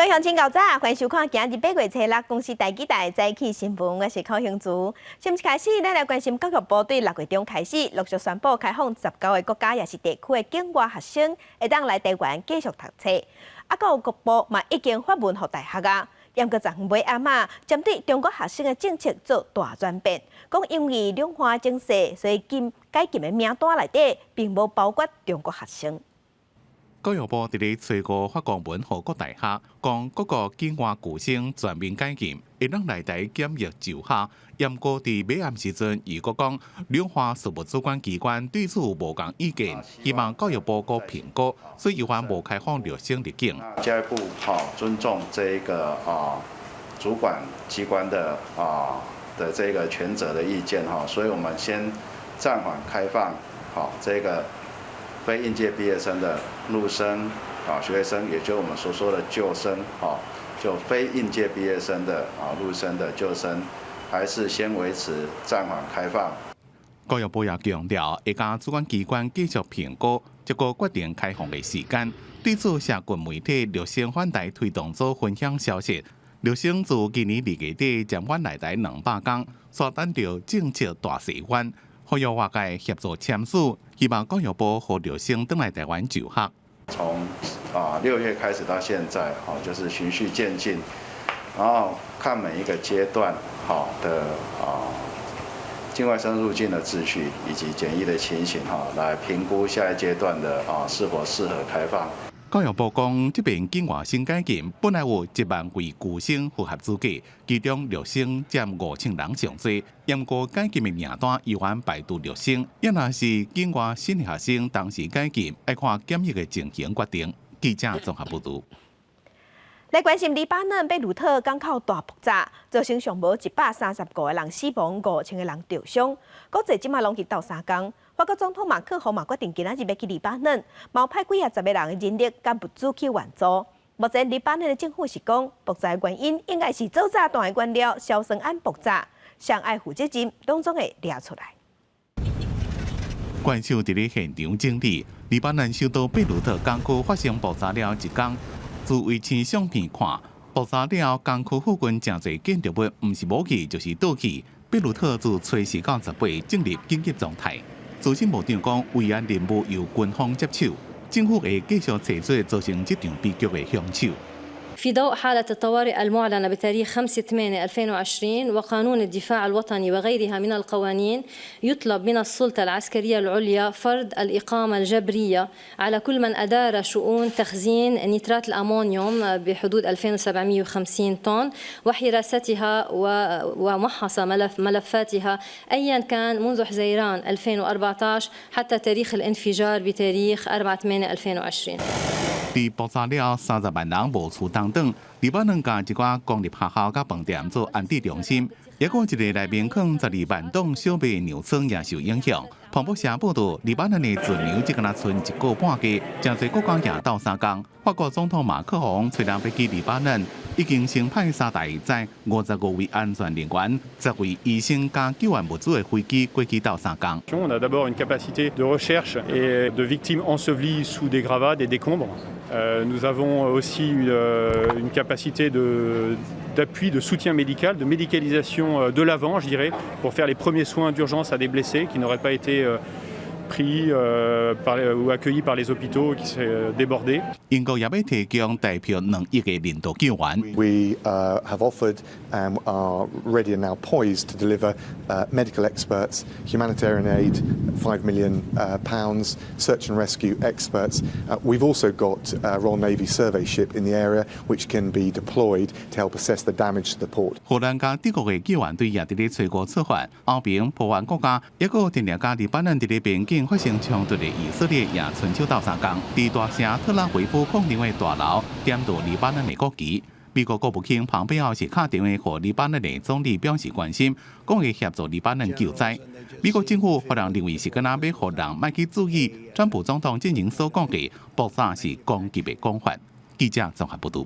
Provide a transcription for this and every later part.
各位乡亲高早，欢迎收看今日8月初6公司台记台早起新闻，我是高雄珠。先一开始，咱来关心教育部对6月中开始陆续宣布开放19个国家也是地区的境外学生会当来台湾继续读册。有国部嘛已经发文给大学啊，严格昨尾暗嘛，针对中国学生的政策做大转变，讲因为两岸情势，所以解禁的名单内底并无包括中国学生。教育部伫咧初五发公文予各大学，讲各个境外学生全面解禁，会当来台检疫就学。严过伫尾暗时阵，如果讲两岸事务主管机关对此无共意见，希望教育部个评估，所以有关无开放学生入境。教育部尊重这一个主管机关的这个权责的意见所以我们先暂缓开放这个非应届毕业生的陆生学生，也就是我们所说的旧生就非应届毕业生的陆生的旧生，还是先维持暂缓开放。教育部也强调，会甲主管机关继续评估，结果决定开放的时间。对此，社群媒体陆生返台推动组分享消息，陆生自今年2月底暂缓来台200天，刷等到政策大西湾，呼吁外界协助签署，希望教育部和陆生回来台湾就学。从6月开始到现在，就是循序渐进，然后看每一个阶段的境外生入境的秩序以及检疫的情形来评估下一阶段的是否适合开放。教育部讲，这边境外生解禁本来有1万位旧生符合资格，其中陆生占5000人上多。严过解禁的名单依然排除陆生，也若是境外新学生当时解禁，要看检疫的情形决定。记者综合报道。来关心黎巴嫩贝鲁特港口大爆炸，造成上无135个人死亡，5000个人受伤，国际即马拢去斗3天。法国总统马克宏嘛决定今仔日要去黎巴嫩，毛派几10个人人力甲物资去援助。目前黎巴嫩的政府是讲，爆炸的原因应该是做炸弹的原料硝酸铵爆炸，上爱负责任当中会抓出来。怪兽伫咧现场整理，黎巴嫩首都贝鲁特港区发生爆炸了1天。自卫星相片看，爆炸了港区附近真侪建筑物，毋是武器就是倒去。贝鲁特自初4到18进入紧急状态。资深部长讲，维安任务由军方接手，政府会继续找出造成这场悲剧的凶手。في ضوء حالة الطوارئ المعلنة بتاريخ 5/8/2020 وقانون الدفاع الوطني وغيرها من القوانين يطلب من السلطة العسكرية العليا فرض الإقامة الجبرية على كل من أدار شؤون تخزين نيترات الأمونيوم بحدود 2750 طن وحراستها ومحص ملفاتها أيا كان منذ حزيران 2014 حتى تاريخ الانفجار بتاريخ 4/8/2020。被爆炸了30万人无厝通转，黎巴嫩甲一寡公立学校甲饭店做安置中心，也有一个内面放12万栋小卖农村也受影响。彭博社报道，黎巴嫩的自牛只敢若剩1个半月，真侪国家也斗3天。法国总统马克宏虽然要去黎巴嫩，已经先派3大载55位安全人员、10位医生加救援物资的飞机过去斗3天。On a d'abord une capacité de recherche et de victimes ensevelies sous des gravats, des décombres. Nous avons aussi une capacité d'appui, de soutien médical, de médicalisation de l'avant, je dirais, pour faire les premiers soins d'urgence à des blessés qui n'auraient pas été pris ou accueillis par les hôpitaux qui seraient débordés. 英国也要提供大约2亿嘅人道救援。We have offered and are ready and now poised to deliver medical experts, humanitarian aid, £5 million, search and rescue experts. We've also got a Royal Navy survey ship in the area which can be deployed to help assess the damage to the port. 荷兰加德国嘅救援队也伫咧找出发，后边波湾国家一个定定加黎巴嫩伫咧边境发生冲突嘅以色列也伸手斗3天，伫大城特拉维夫控定的大楼点到黎巴嫩的国旗。美国国务卿蓬佩奥是敲电话和黎巴嫩的总理表示关心，讲会协助黎巴嫩救灾。美国政府可能认为是敢若要互人莫去注意，川普总统之前所讲嘅爆炸是攻击的讲法。记者综合报道。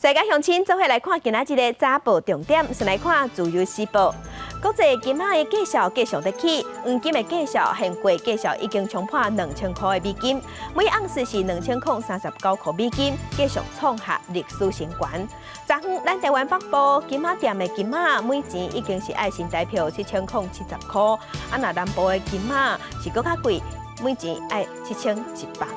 世界乡亲做伙来看今仔日的早报重点，先来看自由时报。国际金仔的价数继续在起，黄金的价数现货价数已经冲破2000块的美金，每盎司是2039块美金，继续创下历史新高。昨昏，咱台湾北部金仔店的金仔每钱已经是爱新台票7070块，那南部的金仔是搁较贵，每钱爱7100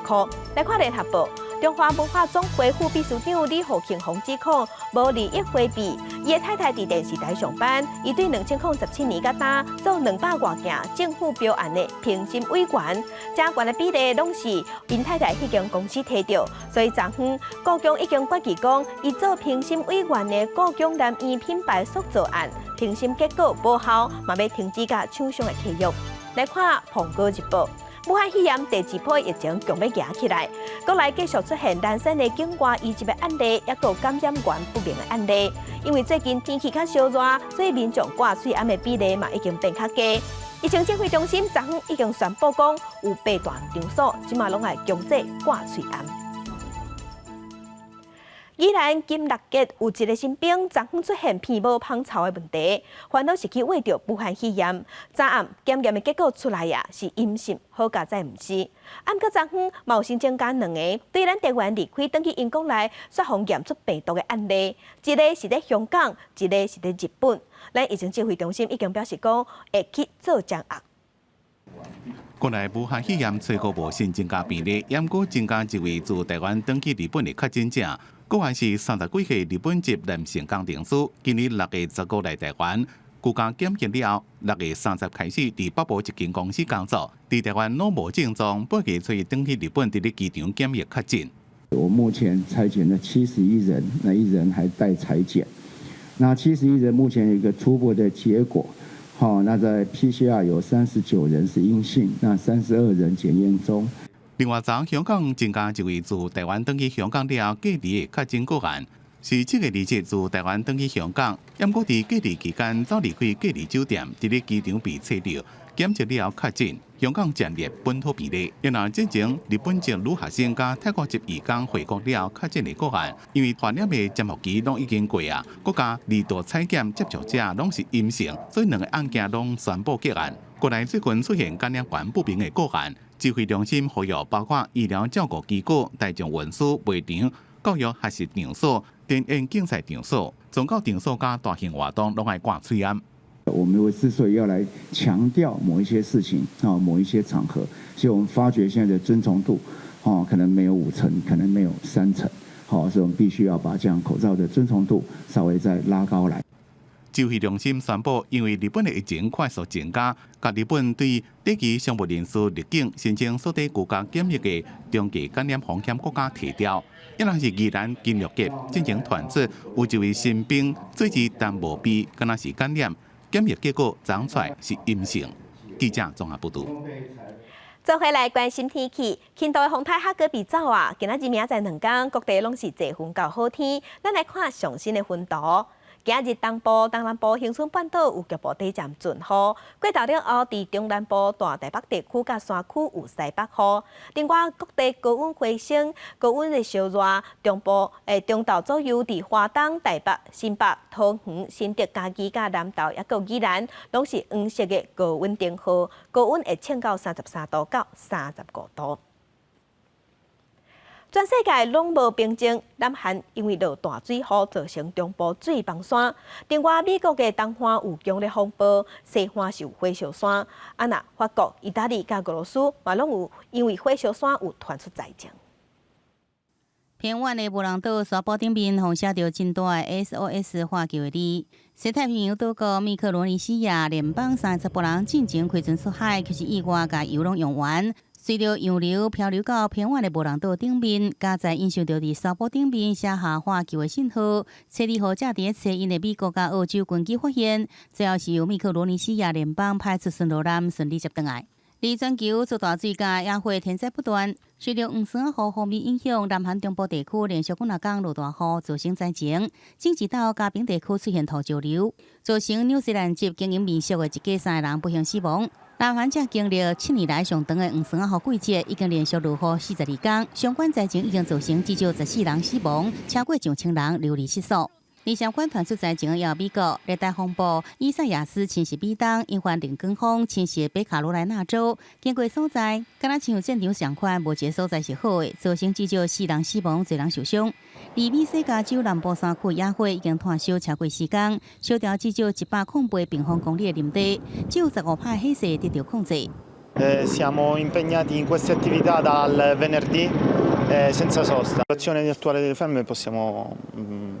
块。来看联合报。中华文化总会副秘书长李浩庆洪指控无利益回避，伊的太太伫电视台上班，伊对2017年到呾做200多件政府标案的评审委员，正悬的比例拢是因太太迄间公司摕到，所以昨昏高强已经决议讲，伊做评审委员的高强南医品牌塑造案评审结果无效，嘛要停止甲厂商的契约。来看《澎哥日报》。武汉肺炎第2波疫情强要行起来，国内继续出现男生的境外移入的案例，也有感染源不明的案例。因为最近天气较烧热，所以民众挂喙癌的比例嘛已经变较低。疫情指挥中心昨昏已经宣布讲，有8大场所即马拢爱强制挂喙癌。宜兰金六街有一个新兵，昨昏出现鼻毛芳臭的问题，烦恼是去喂着武汉肺炎。昨暗检验的结果出来是阴性，好佳在毋是。暗过昨昏，嘛有新增加2个对咱台湾离开登去英国来说防验出病毒的案例，一个是在香港，一个是在日本。咱疫情指挥中心已经表示讲，会去做掌握。国内武汉肺炎吹过无新增加病例，也过增加一位自台湾登去日本的确诊者。个案是30几岁日本籍男性工程师，今年6月19来台湾，居家检验了后，6月30开始伫北部一间公司工作，伫台湾拢无症状，8月初登去日本伫咧机场检疫确诊。我目前采检了71人，那1人还待采检。那71人目前有一个初步的结果，那在 PCR 有39人是阴性，那32人检验中。另外，昨香港增加一位自台湾登去香港了后隔离的确诊个案，是7月27日自台湾登去香港，不过伫隔离期间走离开隔离酒店，伫咧机场被测到检测了后确诊，香港暂列本土病例。然而，之前日本籍女学生加泰国籍移工回国了后确诊的个案，因为传染的潜伏期拢已经过啊，国家2度采检接触者拢是阴性，所以2个案件拢宣布结案。国内最近出现感染源不明的个案。指挥中心呼吁包括医疗照顾机构、大众运输、卖场、教育学习场所、电影竞赛场所、宗教场所加大型活动拢爱挂喙安。我们之所以要来强调某一些事情某一些场合，所以我们发觉现在的遵从度可能没有5成，可能没有3成，所以我们必须要把这样口罩的遵从度稍微再拉高来。指挥中心宣布，因为日本的疫情快速增加，甲日本对短期商务人士入境申请所得居家检疫的中期感染风险国家提调。一人是宜兰金六街进行团出，有一位新兵最迟但无病，敢若是感染，检疫结果长出来是阴性。记者综合报道。做回来关心天气，轻度的风台哈戈比走啊，今仔日明仔2天各地拢是侪云到好天。咱来看上新的云图。今日东部、东南部、恒春半岛有局部地暂阵雨，过昼了后，伫中南部、大台北地区甲山区有西北风。另外，各地高温回升，高温的烧热，中部中昼左右伫花东、台北、新北、桃园、新竹、嘉义、甲南投，也有宜兰，拢是黄色的高温灯号，高温会升到33度到35度。全世界拢无冰晶，南韩因为落大水雨造成中部水崩山。另外，美国的东岸有强烈风暴，西岸是有火烧山。法国、意大利甲俄罗斯嘛拢有因为火烧山有传出灾情。偏远的无人岛沙堡顶面，放射着真大的 SOS 呼救的字。西太平洋岛国密克罗尼西亚联邦38人进前开船出海，就是意外甲油拢用完。随着洋流漂流到偏远的无人岛顶面，加在印象到伫沙堡顶面写下呼救的信号。72号正伫找因的美国甲澳洲军机发现，最后是由密克罗尼西亚联邦派出巡逻舰顺利接登来。而全球做大水甲野火天灾不断，随着黄山雨方面影响，南韩中部地区连续几日落大雨，造成灾情。经济岛嘉宾地区出现土石流，造成纽西兰籍经营民宿的一家3个人不幸死亡。南韩正经历7年来上长的黄山雨季节，已经连续落雨42天，相关灾情已经造成至少14人死亡，超过上千人流离失所。理想馆团出在前要美国热带风暴伊萨亚斯侵袭美东，引发林根风侵袭北卡罗来纳州，经过所在，敢若像战场上款，无一个所在是好的，造成至少4人死亡，1人受伤。而密西加州南部山区野火已经炭烧超过4天，烧掉至少108平方公里的林地，只有15%火势得到控制。Siamo impegnati in queste attività dal venerdì senza sosta. La situazione attuale delle fiamme possiamo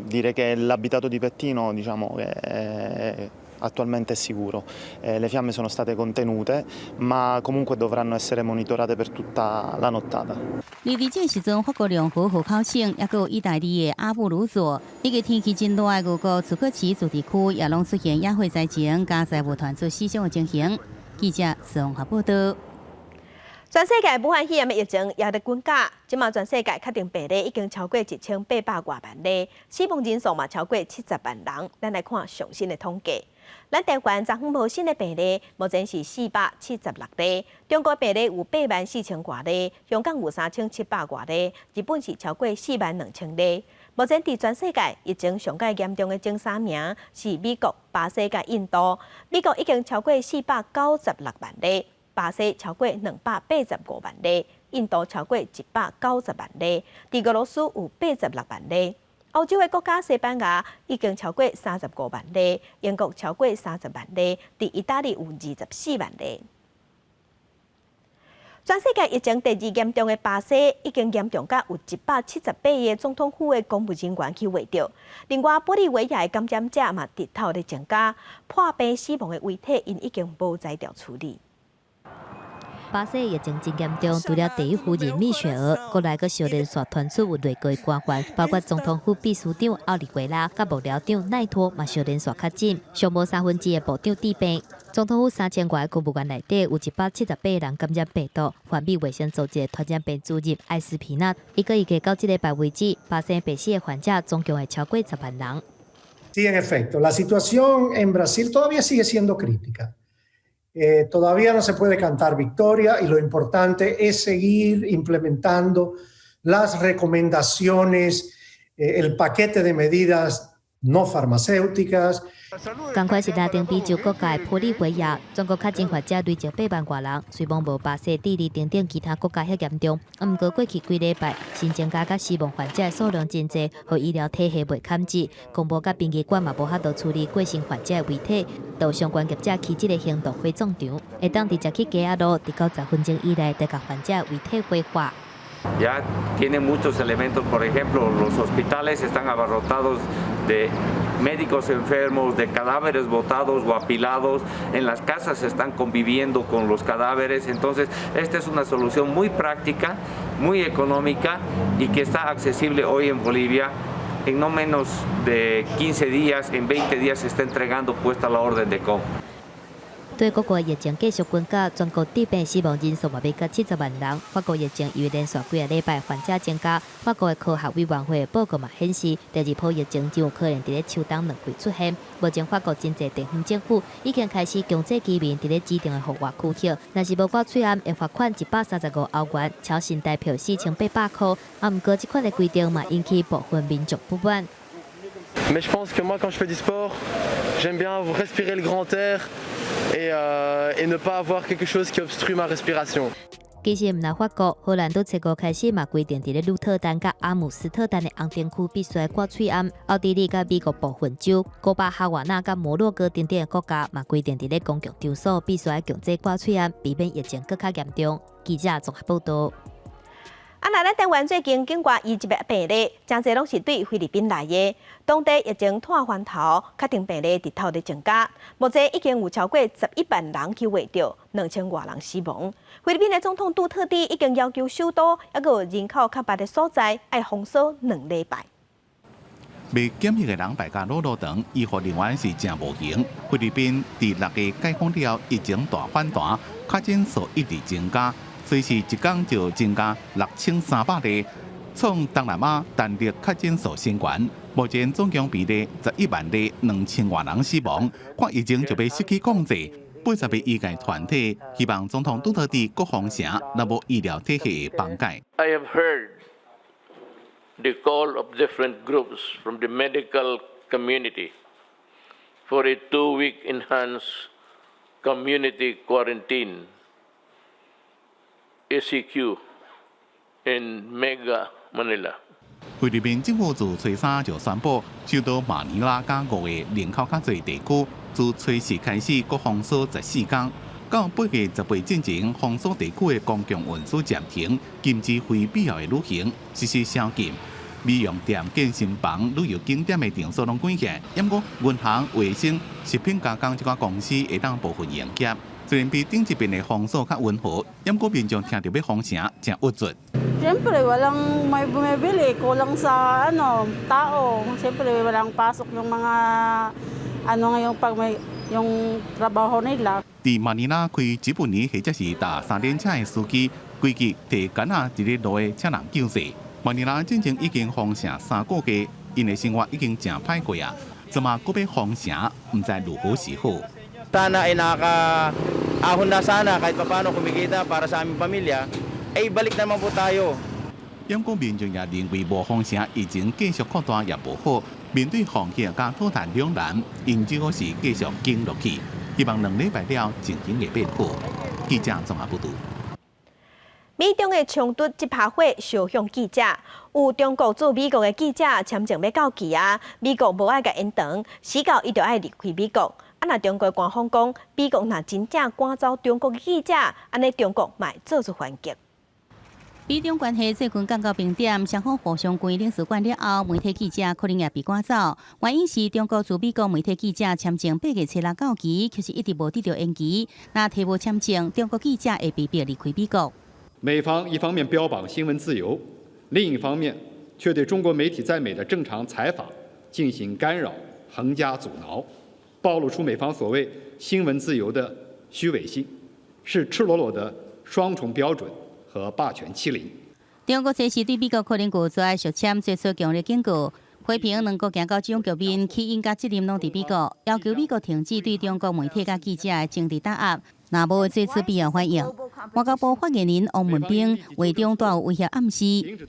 dire che l'abitato di Pettino diciamo, è attualmente sicuro. Le fiamme sono state contenute, ma comunque dovranno essere monitorate per tutta la nottata. 而伫这时阵，法国联合户口省，也有意大利的阿布鲁佐，以及天气真热的俄国楚科奇主题区，也拢出现野火灾情，加载无传出死伤的情形。记者宋华报道。全世界武汉肺炎的疫情也在滚加，即马全世界确定病例已经超过1800多万例，死亡人数嘛超过70万人。咱来看上新的统计。咱台湾昨昏无新的病例，目前是476例。中国病例有84000多例，香港有3700多例，日本是超过42000例。目前伫全世界疫情上界严重的前3名是美国、巴西甲印度。美国已经超过496万例，巴西超过285万例，印度超过190万例，伫俄罗斯有86万例。欧洲的国家西班牙已经超过35万例，英国超过30万例，伫意大利有24万例。全世界疫情第2严重的巴西，已经严重到有178个总统府的公务人员去围着。另外，玻利维亚的感染者嘛日头在增加，破病死亡的遗体因已经无在调处理。巴西疫情真严重，除了第一夫人米雪儿，国内阁小连续传出有内阁官员，包括总统府秘书长奥利维拉、甲幕僚长奈托，嘛小连续确诊，上无1/3的部长治病。总统府3000多个公务员内底有178人感染病毒。环境卫生组织的传染病主任艾斯皮纳，伊个预计到这礼拜为止，巴西病死的患者总共会超过10万人。Sí, en efecto, la situación en Brasil todavía sigue siendo crítica. Todavía no se puede cantar victoria y lo importante es seguir implementando las recomendaciones, el paquete de medidas no farmacéuticas. 同款是拉丁美洲国家的玻利维亚，全国确诊患者累积8万多人，虽然无巴西、智利等其他国家遐严重，毋过过去几礼拜新增加甲死亡患者的数量真济，互医疗体系袂堪治，公务甲殡仪馆嘛无法度处理过身患者的遗体，有相关业者起这个行动火葬场，会当直接去街仔路，伫90分钟以内，得甲患者遗体火化。Ya tiene muchos elementos, por ejemplo, los hospitales están abarrotados de médicos enfermos, de cadáveres botados o apilados, en las casas están conviviendo con los cadáveres, entonces esta es una solución muy práctica, muy económica y que está accesible hoy en Bolivia. En no menos de 15 días, en 20 días se está entregando puesta la orden de compra. 对各国疫情继续滚加，全国致病死亡人数嘛要到70万人。法国疫情因为连续几个礼拜患者增加，法国的科学委员会的报告嘛显示，第2波疫情就有可能伫咧秋冬两季出现。目前法国真侪地方政府已经开始强制居民伫咧指定的户外区域，若是无挂喙暗，会罚款135欧元，超新台票4800块。啊，毋过这款的规定嘛引起部分民众不满。Mais je pense que moi, quand je fais du sport, j'aime bien respirer le grand air et ne pas avoir quelque chose qui obstrue ma respiration. 其实，毋但法国，荷兰都7月开始嘛规定，伫咧鹿特丹甲阿姆斯特丹的红灯区必须挂喙暗。奥地利甲美国部分州、古巴哈瓦那甲摩洛哥等等的国家嘛规定，伫咧公共场所必须强制挂喙暗，避免疫情更加严重。记者综合报道。咱台湾最近境外移入的病例，真侪拢是对菲律宾来的。当地疫情拖翻头，确定病例日头在增加。目前已经有超过11万人去围着，2000多人死亡。菲律宾的总统杜特地已经要求首都，还有人口较密的所在，要封锁2礼拜。被检疫的人排甲路长，医护人员是真无形。菲律宾伫6月解封了，疫情大反弹，确诊数一直增加。随时一天就增加6300例，创东南亚单日确诊数新高。目前总共比例11万例，2000多人死亡，看疫情就要失去控制。80个医界团体希望总统杜特地各方城那无医疗体系的帮解。I have heard the call of different groups, from the medical community for a 2-week enhanced community quarantine ACQ in Mega Manila. 菲律宾政府自初3就宣布，受到马尼拉加5个人口较侪地区，自初4开始，各封锁14天。到8月18进前，封锁地区的公共运输暂停，禁止非必要的旅行，实施宵禁。美容店、健身房、旅游景点的场所拢关起，不过银行、卫生、食品加工这款公司会当部分营业。虽然比顶一遍的封锁较温和，不过民众听到要封城，真郁卒。Siyempre walang may bumibili, kulang sa tao. Siyempre walang pasok yung mga ngayong pag may yung trabaho nila. 伫马尼拉开吉普尼或者是搭3轮车的司机，规矩提竿仔伫咧路的车人救济。马尼拉进前已经封城3个月，因的生活已经真歹过啊，怎么搁要封城？唔知如何是好。Sana ay nakakaahon na sana kahit paano kumikita para sa aming pamilya, ay balik naman po tayo. 不过民众也认为无封城疫情继续扩大也无好，面对防疫甲讨谈两难，因只好是继续经落去，希望2礼拜了情形会变好。记者综合报道。美中的冲突即拍火烧向记者，有中国驻美国的记者签证要到期啊，美国无爱甲延长，死到伊就爱离开美国。若中国官方讲，美国若真正赶走中国的记者，安尼中国嘛会做出反击。美中关系最近降到冰点，双方互相关领事馆了后，媒体记者可能也被赶走。原因是中国驻美国媒体记者签证8月初6到期，却是一直无得到延期。若提无签证，中国记者会被迫离开美国。美方一方面标榜新闻自由，另一方面却对中国媒体在美的正常采访进行干扰、横加阻挠。 暴露出美方所谓新闻自由的虚伪性，是赤裸裸的双重标准和霸权欺凌。中国这时对美国可能拒绝续签做出强烈警告，批评两国行到这种局面，起因甲责任拢伫美国，要求美国停止对中国媒体甲记者的政治打压，若无做出必要反应。外交部发言人王文斌话中带有威胁暗示，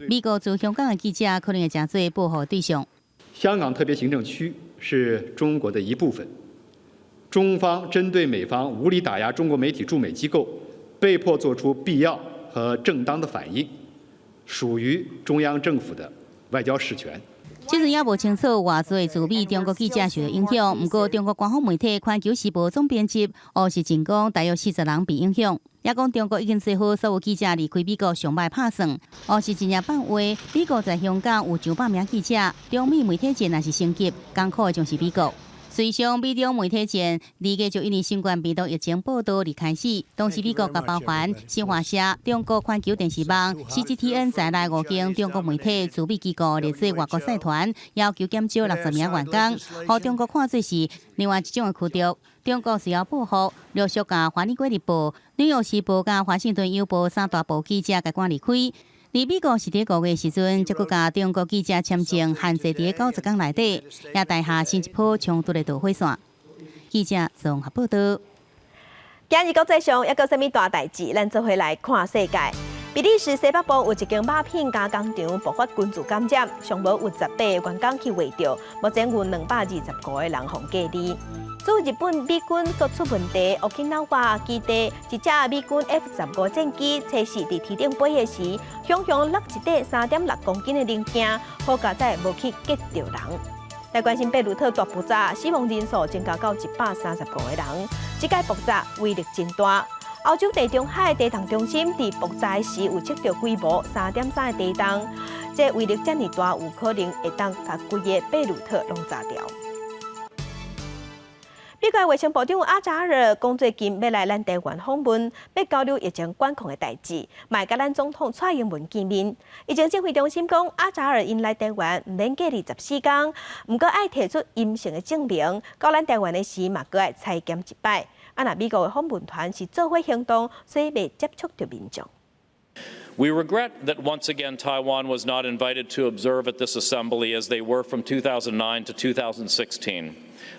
美国驻香港的记者可能会成做保护对象。香港特别行政区是中国的一部分。 中方针对美方无理打压中国媒体驻美机构，被迫做出必要和正当的反应，属于中央政府的外交事权。即阵也无清楚偌侪驻美中国记者受到影响，不过中国官方媒体《环球时报》总编辑吴世进讲，大约40人被影响。也讲中国已经做好所有记者离开美国上摆拍算。吴世进也放话，美国在香港有900名记者，中美媒体战若是升级，艰苦的将是美国。 随上美中媒体战2月就因为新冠病毒疫情报道而开始，当时美国甲包含新华社、中国环球电视网、CGTN 在内5间中国媒体驻美机构列做外国社团，要求减少60名员工，互中国看做是另外一种的驱逐。中国是要报复，陆续甲《华尔街日报》、《纽约时报》甲《华盛顿邮报》3大报记者甲赶离开。 而美国是伫5月时阵，则佮甲中国记者签证限制伫90天内底，也带下新一波冲突的导火线。记者综合报道。今日国际上还有甚物大代志？咱做回来看世界。比利时西北部有一间鸦片加工厂爆发群聚感染，上无有10例员工去围着，目前有225个人互隔离。 驻日本美军各出问题，奥基纳华基地一只美军 F-15战机测试伫天顶飞的时，熊熊落一块3.6公斤的零件，好佳在无去击着人。来关心贝鲁特大爆炸，死亡人数增加到135个人，这届爆炸威力真大。欧洲地中海地动中心伫爆炸时有测到规模3.3的地动，这威力这么大，有可能会当把规个贝鲁特拢炸掉。 美国卫生部长阿扎尔讲，最近要来咱台湾访问，要交流疫情管控的代志，嘛甲咱总统蔡英文见面。疫情指挥中心讲，阿扎尔因来台湾唔免隔离14天，唔过爱提出阴性的证明，到咱台湾的时嘛，搁爱采检1摆。若美国的访问团是做伙行动，所以未接触到民众。 We regret that once again Taiwan was not invited to observe at this assembly as they were from 2009 to 2016.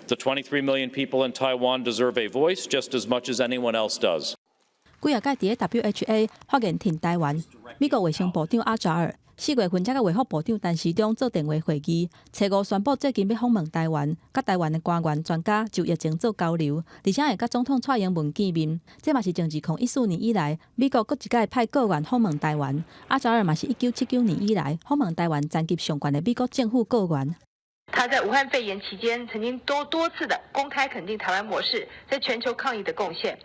The 23 million people in Taiwan deserve a voice just as much as anyone else does. 几日届伫 WHA 发言挺台湾，美国卫生部长阿扎尔4月份才甲卫福部长陈时中做电话会议，初5宣布最近要访问台湾，甲台湾的官员专家就疫情做交流，而且会甲总统蔡英文见面。这嘛是政治2014年以来，美国搁一届派个员访问台湾。阿扎尔嘛是1979年以来访问台湾层级上悬的美国政府个员。他在武汉肺炎期间，曾经多次的公开肯定台湾模式在全球抗疫的贡献。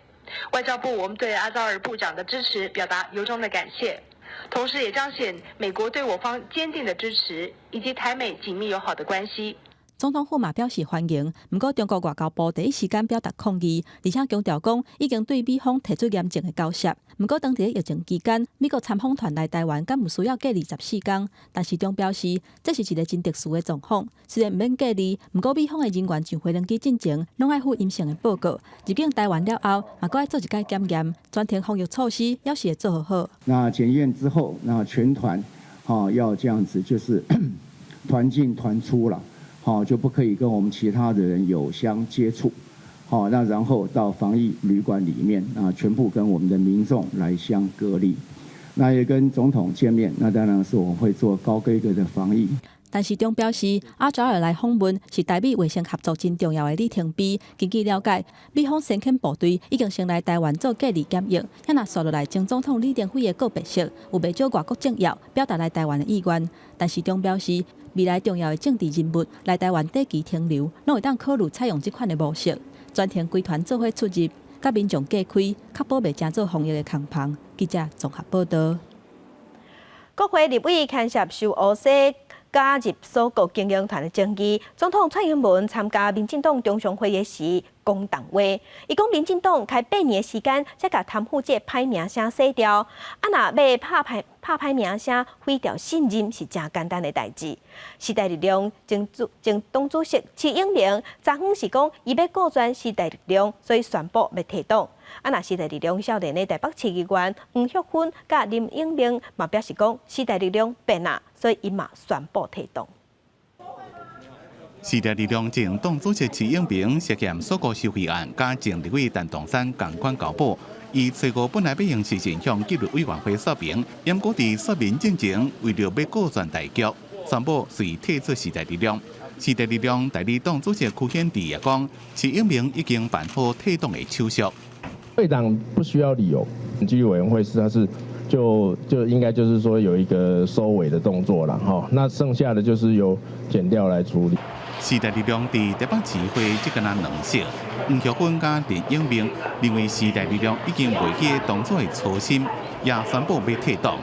外交部我们对阿扎尔部长的支持表达由衷的感谢。同时也彰显美国对我方坚定的支持，以及台美紧密友好的关系。总统府嘛表示欢迎，不过中国外交部第一时间表达抗议，而且强调讲已经对美方提出严正的交涉。不过当伫疫情期间，美国参访团来台湾，敢唔需要隔离14天？但是中表示，这是一个真特殊的状况，虽然唔免隔离，不过美方的人员上飞轮机进前，拢爱附阴性的报告。入境台湾了后，嘛搁爱做一届检验，全程防疫措施要是会做好。那检验之后，那全团要这样子，就是团进团出了。就不可以跟我们其他的人有相接触，那然后到防疫旅馆里面，全部跟我们的民众来相隔离。那也跟总统见面，那当然是我们会做高规格的防疫。但是中表示，阿扎尔来访问是台美卫生合作真重要的里程碑。根据了解，美方先遣部队已经先来台湾做隔离检疫，也若刷落来前总统李登辉的告别式，有不少外国政要表达来台湾的意愿。但是中表示，未来重要的政治人物来台湾短期停留，拢会当考虑采用这款的模式，全程规团做伙出入，甲民众隔开，确保袂成做防疫的空棚。记者综合报道。国会立委牵涉受乌西加入所国经营团的争议，总统蔡英文参加民进党中常会议时讲谈话，伊讲民进党开8年的时间才甲贪腐这歹名声洗掉，若要拍歹名声、毁掉信任是真简单的代志。时代力量前党主席徐永明昨昏是讲，伊要顾全时代力量，所以宣布要退党。若时代力量少年的台北市议员黄旭芬甲林永明嘛表示讲，时代力量变啊，所以伊嘛宣布退党。时代力量前党主席徐永明涉嫌所国收贿案，甲前立委陈东山同款交保。伊初5本来要用时限向纪律委员会说明，因果伫说明进前，为了要告全大局，宣布随退出时代力量。时代力量代理党主席柯显智也讲，徐永明已经办好退党的手续。退党不需要理由，纪律委员会它是就应该就是说有一个收尾的动作了哈，那剩下的就是由检调来处理。时代力量伫台北市会即个人两色，黄旭芬甲林永明认为时代力量已经违背当初的初心，也宣布要退党。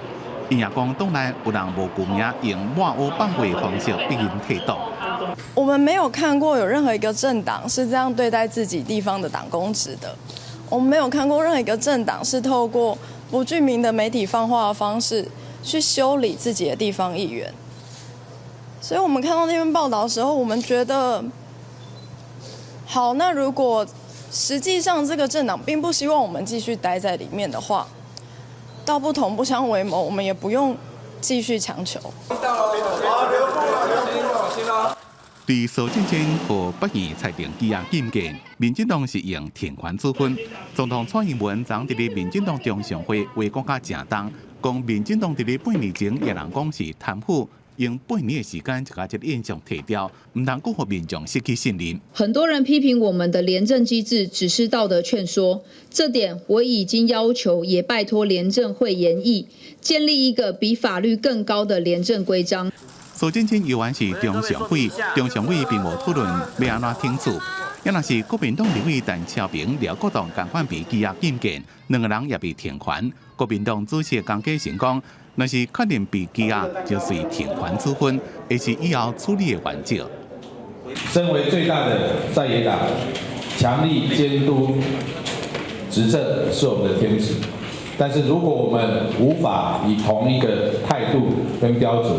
伊也讲党内有人无顾名，用抹黑放话的方式逼因退党。我们没有看过有任何一个政党是这样对待自己地方的党公职的。我们没有看过任何一个政党是透过不具名的媒体放话的方式去修理自己的地方议员，所以我们看到那篇报道的时候，我们觉得，好，那如果实际上这个政党并不希望我们继续待在里面的话，道不同不相为谋，我们也不用继续强求。对苏进前和北院裁定羁押禁见，民进党是用停权处分。总统蔡英文昨伫咧民进党中常会话讲甲正重，讲民进党伫咧8年前也人讲是贪腐，用8年的时间就把这个印象提掉，唔通辜负民众失去信任。很多人批评我们的廉政机制只是道德劝说，这点我已经要求，也拜托廉政会研议，建立一个比法律更高的廉政规章。苏进前议员是中常会并无讨论要安怎停止，也若是国民党立委陈超平、廖国栋共款被羁押禁见，两个人也被停权。国民党主席江启臣讲，若是确认被羁押，就随停权处分，也是以后处理的原则。身为最大的在野党，强力监督执政是我们的天职，但是如果我们无法以同一个态度跟标准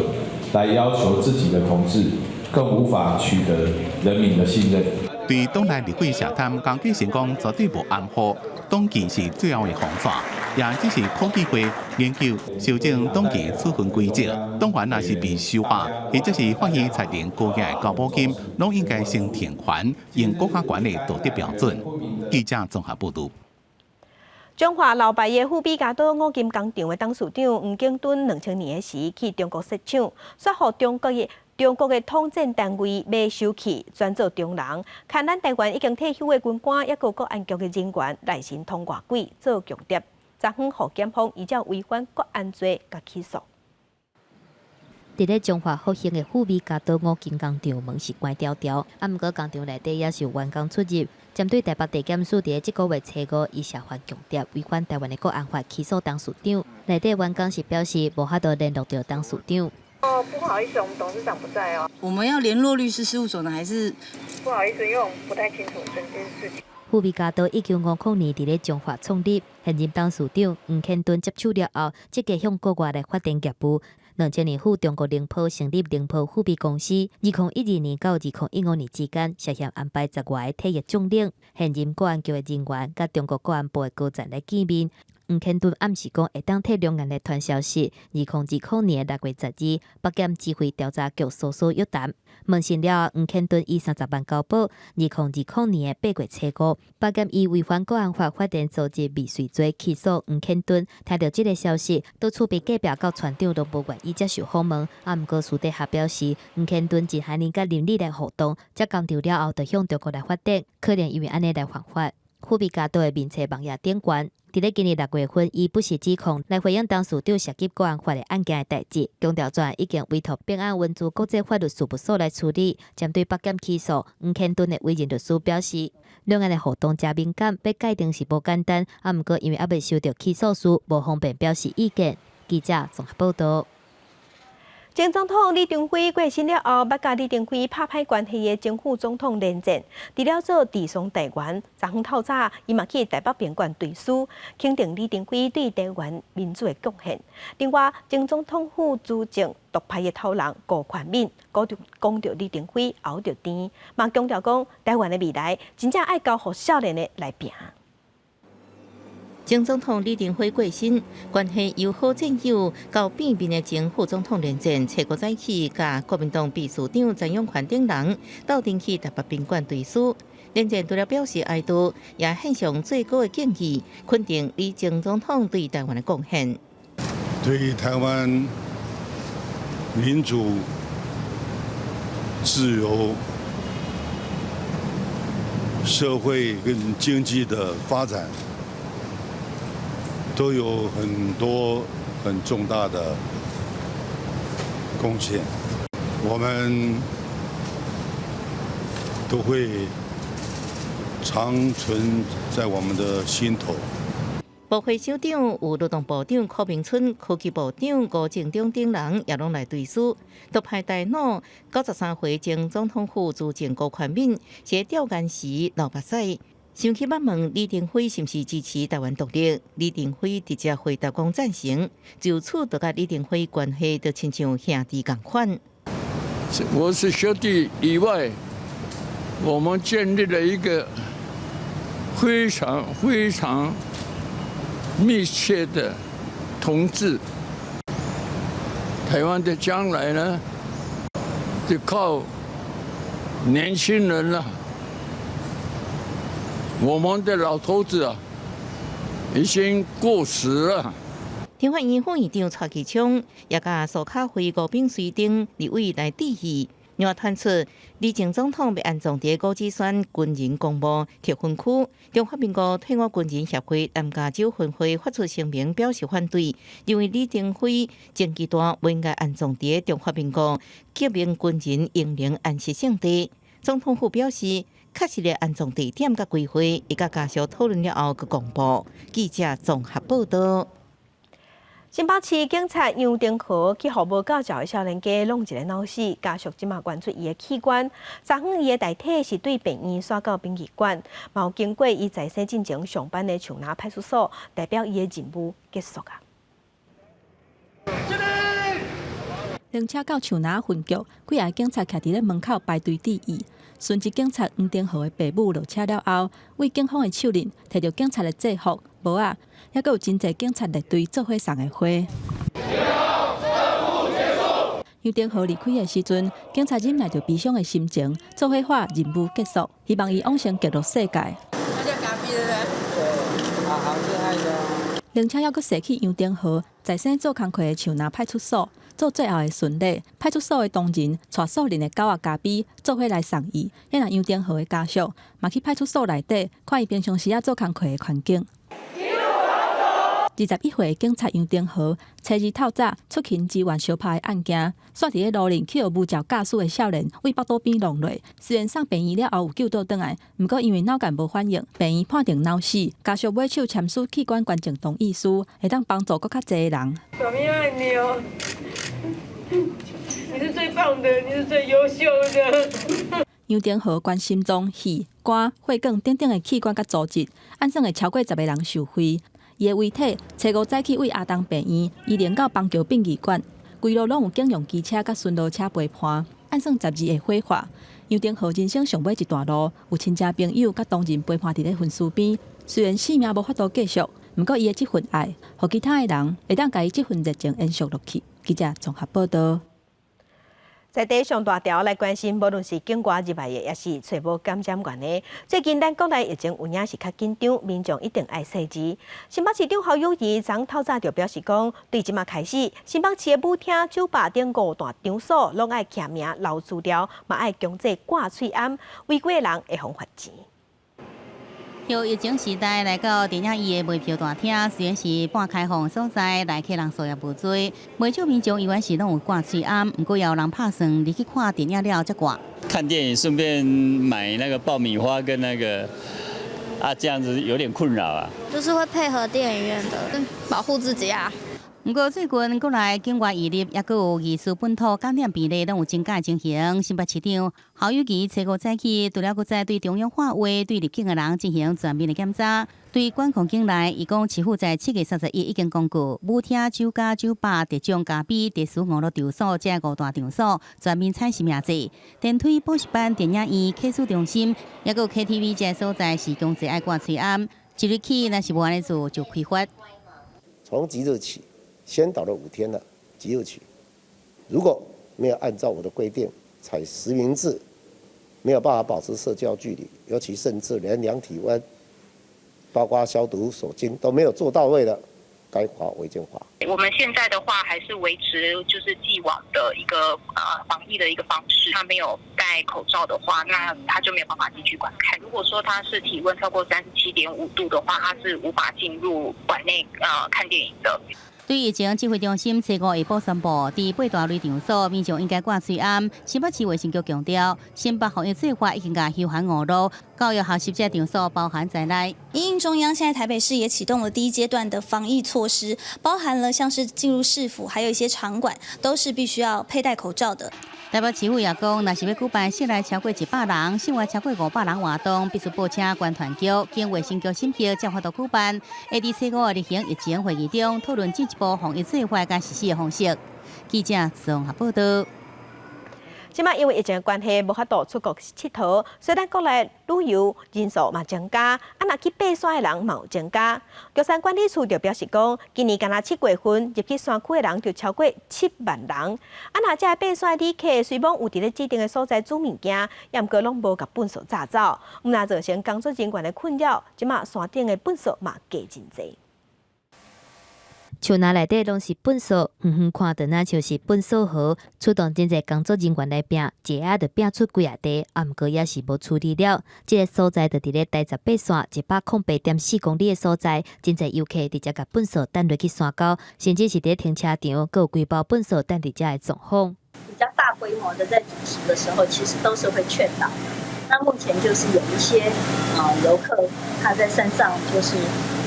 来要求自己的同志，更无法取得人民的信任。对党内立委涉贪，江启臣讲绝对无暗号，党纪是最后的防线，也只是科技会研究修正党纪处分规则。党员若是被收押，或者是法院裁定高额交保金，拢应该先停权，用国家权的道德标准。记者综合报道。中华老牌的富比加岛五金工厂的董事长黄景敦2000年时去中国设厂，说服中国的统战单位买收起，转做中人。看咱台湾已经退休的军官，也有国安局的人员来信通外轨做强谍，昨昏互检方依照违反国安罪甲起诉。伫咧中华复兴的富比加岛五金工厂门是关条条，毋过工厂内底也是有员工出入。针对台北地检署伫即个月初5以涉犯强谍，违反台湾的国安法起诉董事长。内底员工是表示无法度联络到董事长。不好意思，我们董事长不在哦。我们要联络律师事务所呢，还是？不好意思，因为我们不太清楚整件事情。富比加岛1950年伫咧中华创立，现任董事长黄肯敦接手了后，积极向国外来发展业务。2000年赴中国宁波成立宁波富比公司，2012年到2015年之间，涉嫌安排10外的退役将领、现任国安局的人员，甲中国国安部的高层来见面。黄肯敦暗示讲会当替两岸来传消息。2020年6月12日，北检指挥调查局搜索约谈，问询了黄肯敦以30万交保。2020年8月初5，北检以违反国安法法定组织未遂罪起诉黄肯敦。听到这个消息，都厝边隔壁到船长都无愿意接受访问。毋过私底下表示，黄肯敦真海宁甲林立来互动，接工调了后，就向中国来发展，可能因为安尼来犯法。富比加岛的面册网页顶悬，伫咧今年6月份，以不实指控来回应董事长涉及国安法的案件的代志。中调专已经委托平安文字国际法律事务所来处理。针对北检起诉，黄肯敦的委任律师表示，两岸的互动真敏感，要界定是无简单。毋过因为还未收到起诉书，无方便表示意见。记者综合报道。前总统李登辉过身了后，捌甲李登辉拍歹关系的前副总统连战，除了做地上台湾，昨昏透早，伊嘛去台北宾馆对书，肯定李登辉对台湾民主的贡献。另外，前总统府主政独派的头人顾宽敏，讲到李登辉熬着甜，嘛强调讲台湾的未来真正爱交予少年的来拼。前总统李登辉过身，关系由好战友到变面的前副总统连战，初5早起，甲国民党秘书长陈永宽等人斗阵去台北宾馆对书。连战除了表示哀悼，也献上最高的敬意，肯定李前总统对台湾的贡献。对台湾民主、自由、社会跟经济的发展，都有很多很重大的贡献，我们都会长存在我们的心头。部会首长有劳动部长柯明春、科技部长吴正中等人也拢来对书。独派大脑93岁前总统府主政顾宽敏是调研时老目屎。想去问问李登辉是不是支持台湾独立？李登辉直接回答讲赞成，就此就甲李登辉关系就亲像兄弟共款。我是兄弟以外，我们建立了一个非常密切的同志。台湾的将来呢，就靠年轻人了。我们的老头子啊，已经过时了。中华院副院长蔡其昌也甲苏卡会吴炳水等立委来致意，另外传出李前总统要安葬伫高子轩军人公墓铁分区，中华民国退伍军人协会南加州分会发出声明表示反对，认为李登辉前期段不应该安葬伫中华民国革命军人英灵安息圣地。总统府表示，确实的安葬地点甲规划，伊甲家属讨论了后，佮公布。记者综合报道。新北市警察杨定和去互无教照的少年家弄一个脑死，家属即马关出伊的器官。昨昏伊的遗体是对病院刷到殡仪馆，嘛有经过伊在生进前上班的树林派出所，代表伊的任务结束啊。灵车到树林分局，几个警察徛伫咧门口排队致意。顺治警察黄定和的爸母落车了后，为警方的手令摕到警察的制服、帽仔，还有真侪警察列队做伙送的花。杨定和离开的时阵，警察忍耐着悲伤的心情，做伙喊任务结束，希望伊往生极乐世界。好厉害的。灵车还阁驶去杨丁河，在生做工课的树林派出所做最后的巡礼。派出所的同仁带数人的狗仔咖比做伙来送伊，也让杨丁河的家属嘛去派出所内底看伊平常时做工课的环境。21岁的警察杨丁河，初日透早出勤支援相拍的案件，煞伫咧路林去互无照驾驶的少年为北肚边弄落，虽然送病院了后有救倒转来，不过因为脑干无反应，病院判定脑死。家属买手签署器官捐赠同意书，会当帮助更较侪人。小咪爱你哦，你是最棒的，你是最优秀的。杨丁河关心脏、肺、肝、血管等等的器官甲组织，按算会超过10个人受惠。伊的遗体初5早起为阿东病院移连到邦桥殡仪馆，规路拢有警用机车甲巡逻车陪伴，按算12个火化。杨丁河人生上尾一段路，有亲戚朋友甲同仁陪伴伫咧焚尸边。虽然生命无法度继续，不过伊的这份爱，互其他的人会当甲伊这份热情延续落去。记者综合报道。在地上大条来关心，无论是境外入来的，也是找无感染源的。最近咱国内疫情有影是较紧张，民众一定爱细致。新北市长侯友宜昨透早就表示讲，对即马开始，新北市的舞厅、酒吧等5大场所，拢爱徛名留资料，嘛爱强制挂喙罨，违规的人会罚钱。由疫情时代来到电影院的卖票大厅，虽然是半开放所在，来客人数也无多，不少民众以为是拢有挂喙罨，不过也有人拍算你去看电影了再挂。看电影顺便买那个爆米花跟那个这样子有点困扰啊。就是会配合电影院的，保护自己啊。不过最近国内境外移入，也佫有艺术本土感染比例拢有增加情形。新北市长侯友宜初5早起，除了佫在对中央话话对入境的人进行全面的检查。对管控境内，伊讲市府在7月31日已经公告，舞厅、酒家、酒吧、特种咖啡、特殊娱乐场所这5大场所全面采实名制。电梯、补习班、电影院、客诉中心，也佫 KTV 这所在是强制爱挂喙罨。即日起，若是无安尼做，就开罚。从即日起。先导了5天了，即日起，如果没有按照我的规定采实名制，没有办法保持社交距离，尤其甚至连量体温、包括消毒手巾都没有做到位的，该罚违建罚。我们现在的话还是维持就是既往的一个防疫的一个方式，他没有戴口罩的话，那他就没有办法进去观看。如果说他是体温超过37.5度的话，他是无法进入馆内看电影的。对疫情指挥中心初5下晡宣布，伫8大类场所，民众应该挂喙罨。新北市卫生局强调，新北防疫做法已经甲休闲5路、教育学习这场所包含在内。因应中央，现在台北市也启动了第1阶段的防疫措施，包含了像是进入市府，还有一些场馆，都是必须要佩戴口罩的。台北市府也讲，若是要举办室内超过100人、室外超过500人活动，必须报请管团局，经卫生局审批才法度举办。会伫初5例行疫情会议中讨论进一步防疫做法甲实施的方式。记者综合报道。即马因为疫情的关系，无法度出国佚佗，所以咱国内旅游人数嘛增加，若去爬山的人嘛有增加。玉山管理处就表示讲，今年敢若7月份入去山区的人就超过7万人。若这爬山旅客虽讲有伫咧指定的所在煮物件，也毋过拢无甲粪扫炸走，若造成工作人员的困扰。即马山顶的粪扫嘛加真济。树林内底拢是粪扫，远远看到那像是粪扫河，出动真侪工作人员来拼，一下就拼出几啊地，毋过也是无处理了。这个所在就伫咧台18线108.4公里的所在，真侪游客直接甲粪扫等落去山沟，甚至是伫停车场，佮有几包粪扫等伫遮的状况。比较大规模的在主食的时候，其实都是会劝导。那目前就是有一些游客他在山上就是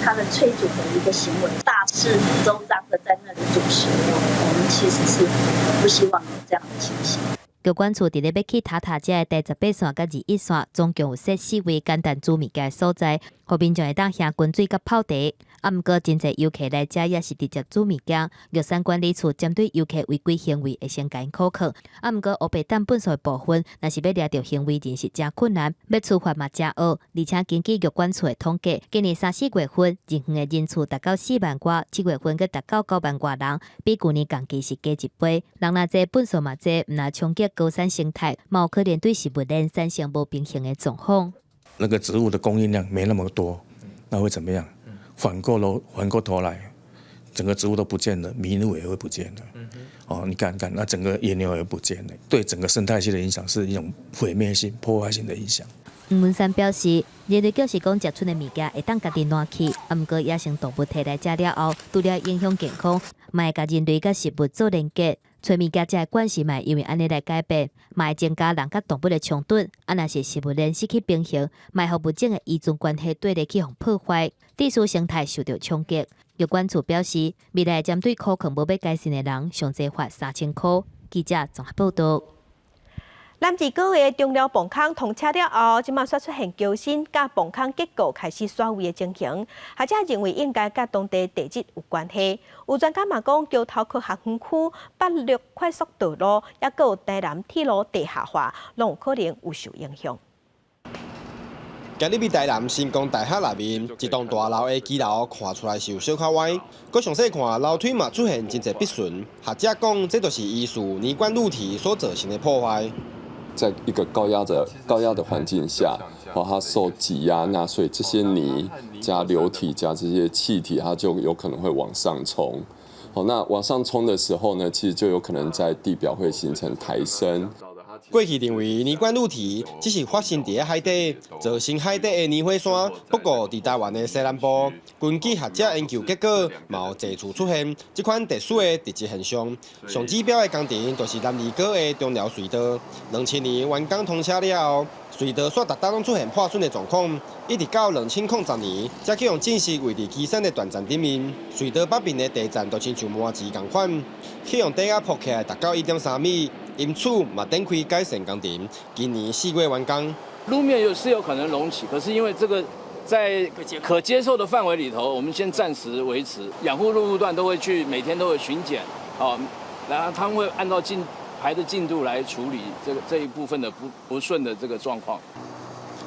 他的催煮的一个行为，大肆周章的在那里煮食，我们其实是不希望有这样的情形。高管处伫咧要去塔塔遮的第18线甲21线，总共有设4位简单煮物件的所在，互民众会当下滚水甲泡茶。毋过真侪游客来遮也是直接煮物件。玉山管理处针对游客违规行为会先甲因考考。毋过黑白蛋粪扫的部分，若是要抓到行为人是真困难，要处罚嘛真恶。而且根据玉管处的统计，今年3、4月份入园的人次达到4万多，7月份佮达到9万多人，比去年同期是加1倍。人若这粪扫嘛这，毋若冲击高山生态，嘛有可能对食物链产生不平衡的状况。那个植物的供应量没那么多，那会怎么样？反过头来，整个植物都不见了，麋鹿也会不见了。哦，你看，那整个野牛也不见了，对整个生态系的影响是一种毁灭性、破坏性的影响。黄文山表示，人类就是讲食出的物件会当家己烂去，毋过野生动物摕来食了后，除了影响健康，嘛会甲人类甲食物做连结。找物件食的关系嘛，因为安尼来改变，嘛会增加人甲动物的冲突。若是食物链失去平衡，嘛互物种的依存关系对立去互破坏，地区生态受到冲击。有关处表示，未来针对可能无要改善的人，上济罚3000块。记者综合报道。南至高的中寮磅空通车了后，即马煞出现桥身甲磅空结构开始甩位的情形，学者认为应该甲当地地质有关系。有专家嘛讲，桥头科学园区、北陆快速道路，也佮有台南铁路地下化，拢有可能有受影响。今日伫台南新光大厦内面，一栋大楼的基楼看出来是有小可歪，佮详细看楼梯嘛出现真侪不顺。学者讲，这就是依属泥灌入体所造成的破坏。在一个高压的环境下，它受挤压，那所以这些泥加流体加这些气体，它就有可能会往上冲。那往上冲的时候呢，其实就有可能在地表会形成抬升。过去认为泥灌入体只是发生伫海底，造成海底的泥火山。不过，伫台湾的西南部，根据学者研究结果，嘛有多处出现这款特殊的地质现象。上指标的工程就是南二高的中寮隧道，2000年完工通车了后，隧道煞逐搭出现破损的状况，一直到2010年才去用正式位置基山的断层顶面。隧道北边的地站都亲像麻糍同款，去用底压铺起来达到1.3米。因此，嘛展开改善工程，今年4月完工。路面有可能隆起，可是因为这个在可接受的范围里头，我们先暂时维持。养护路段都会每天都会巡检，然后他们会按照排的进度来处理这一部分的不顺的这个状况。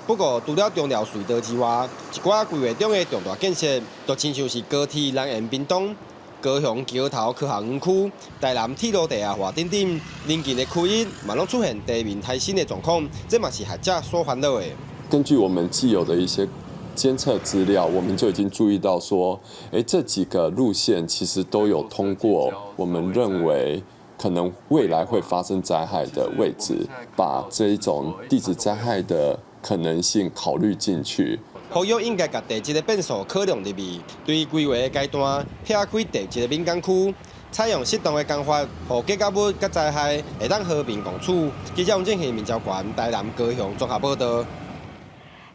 不过，除了中寮隧道之外，一寡规划中的重大建设，都亲像是高铁南延屏东。高雄桥头科学园区、台南铁路地下化等等，邻近的区域嘛拢出现地面抬升的状况，这嘛是学者所烦恼的。根据我们既有的一些监测资料，我们就已经注意到说，这几个路线其实都有通过我们认为可能未来会发生灾害的位置，把这一种地质灾害的可能性考虑进去。呼吁应该把地质的变数考量入面，对规划的阶段撇开地质的敏感区，采用适当的工法，让建筑物甲灾害会当和平共处。记者王正熙、面交关台南高雄综合报道。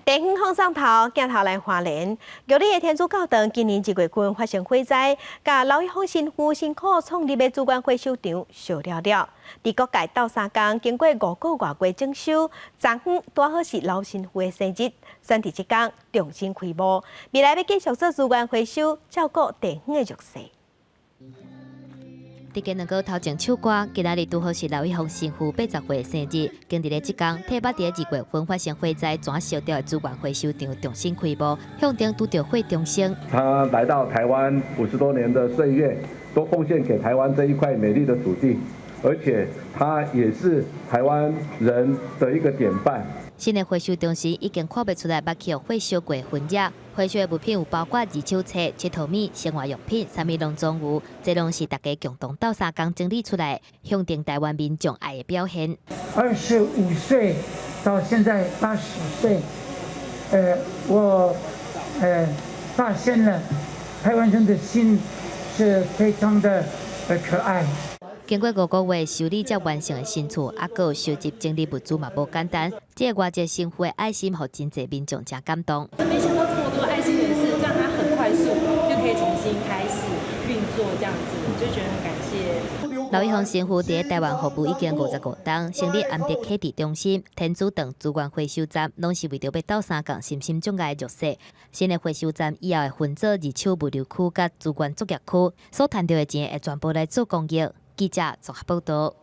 地方放送头，镜头来花莲。玉里的天主教堂今年1月份发生火灾，甲老一方新妇辛苦创立的主管回收场烧了了。伫各界斗3工，经过5个外月整修，昨昏拄好是老新妇的生日，选伫即天重新开幕。未来要继续做主管回收，照顾地方的弱势。伫今两个头前唱歌，今仔日拄好是刘一峰新妇80岁生日。经伫咧即天，替捌伫2月份发生火灾全烧掉的主管回收场重新开幕，向顶拄着火中生。他来到台湾50多年的岁月，都奉献给台湾这一块美丽的土地，而且他也是台湾人的一个典范。新的回收中心已经看不出来捌去火烧过痕迹。回收的物品有包括二手车、七头米、生活用品，啥物拢总有。这拢是大家共同斗3工整理出来，向定台湾民众爱的表现。25岁到现在80岁，我发现了台湾人的心是非常的可爱。经过5个月修理才完成的新厝，还有收集整理物资嘛无简单。这个外界新妇的爱心，让真侪民众真感动。没想到这么多爱心人士，让他很快速就可以重新开始运作，这样子就觉得很感谢。老一行新妇伫台湾服务已经55年，成立安德启迪中心、天主堂资源回收站，拢是为着要斗3工，心心障碍的弱势。新的回收站以后会分做二手物流区甲资源作业区，所赚到的钱会全部来做公益。记者综合报道。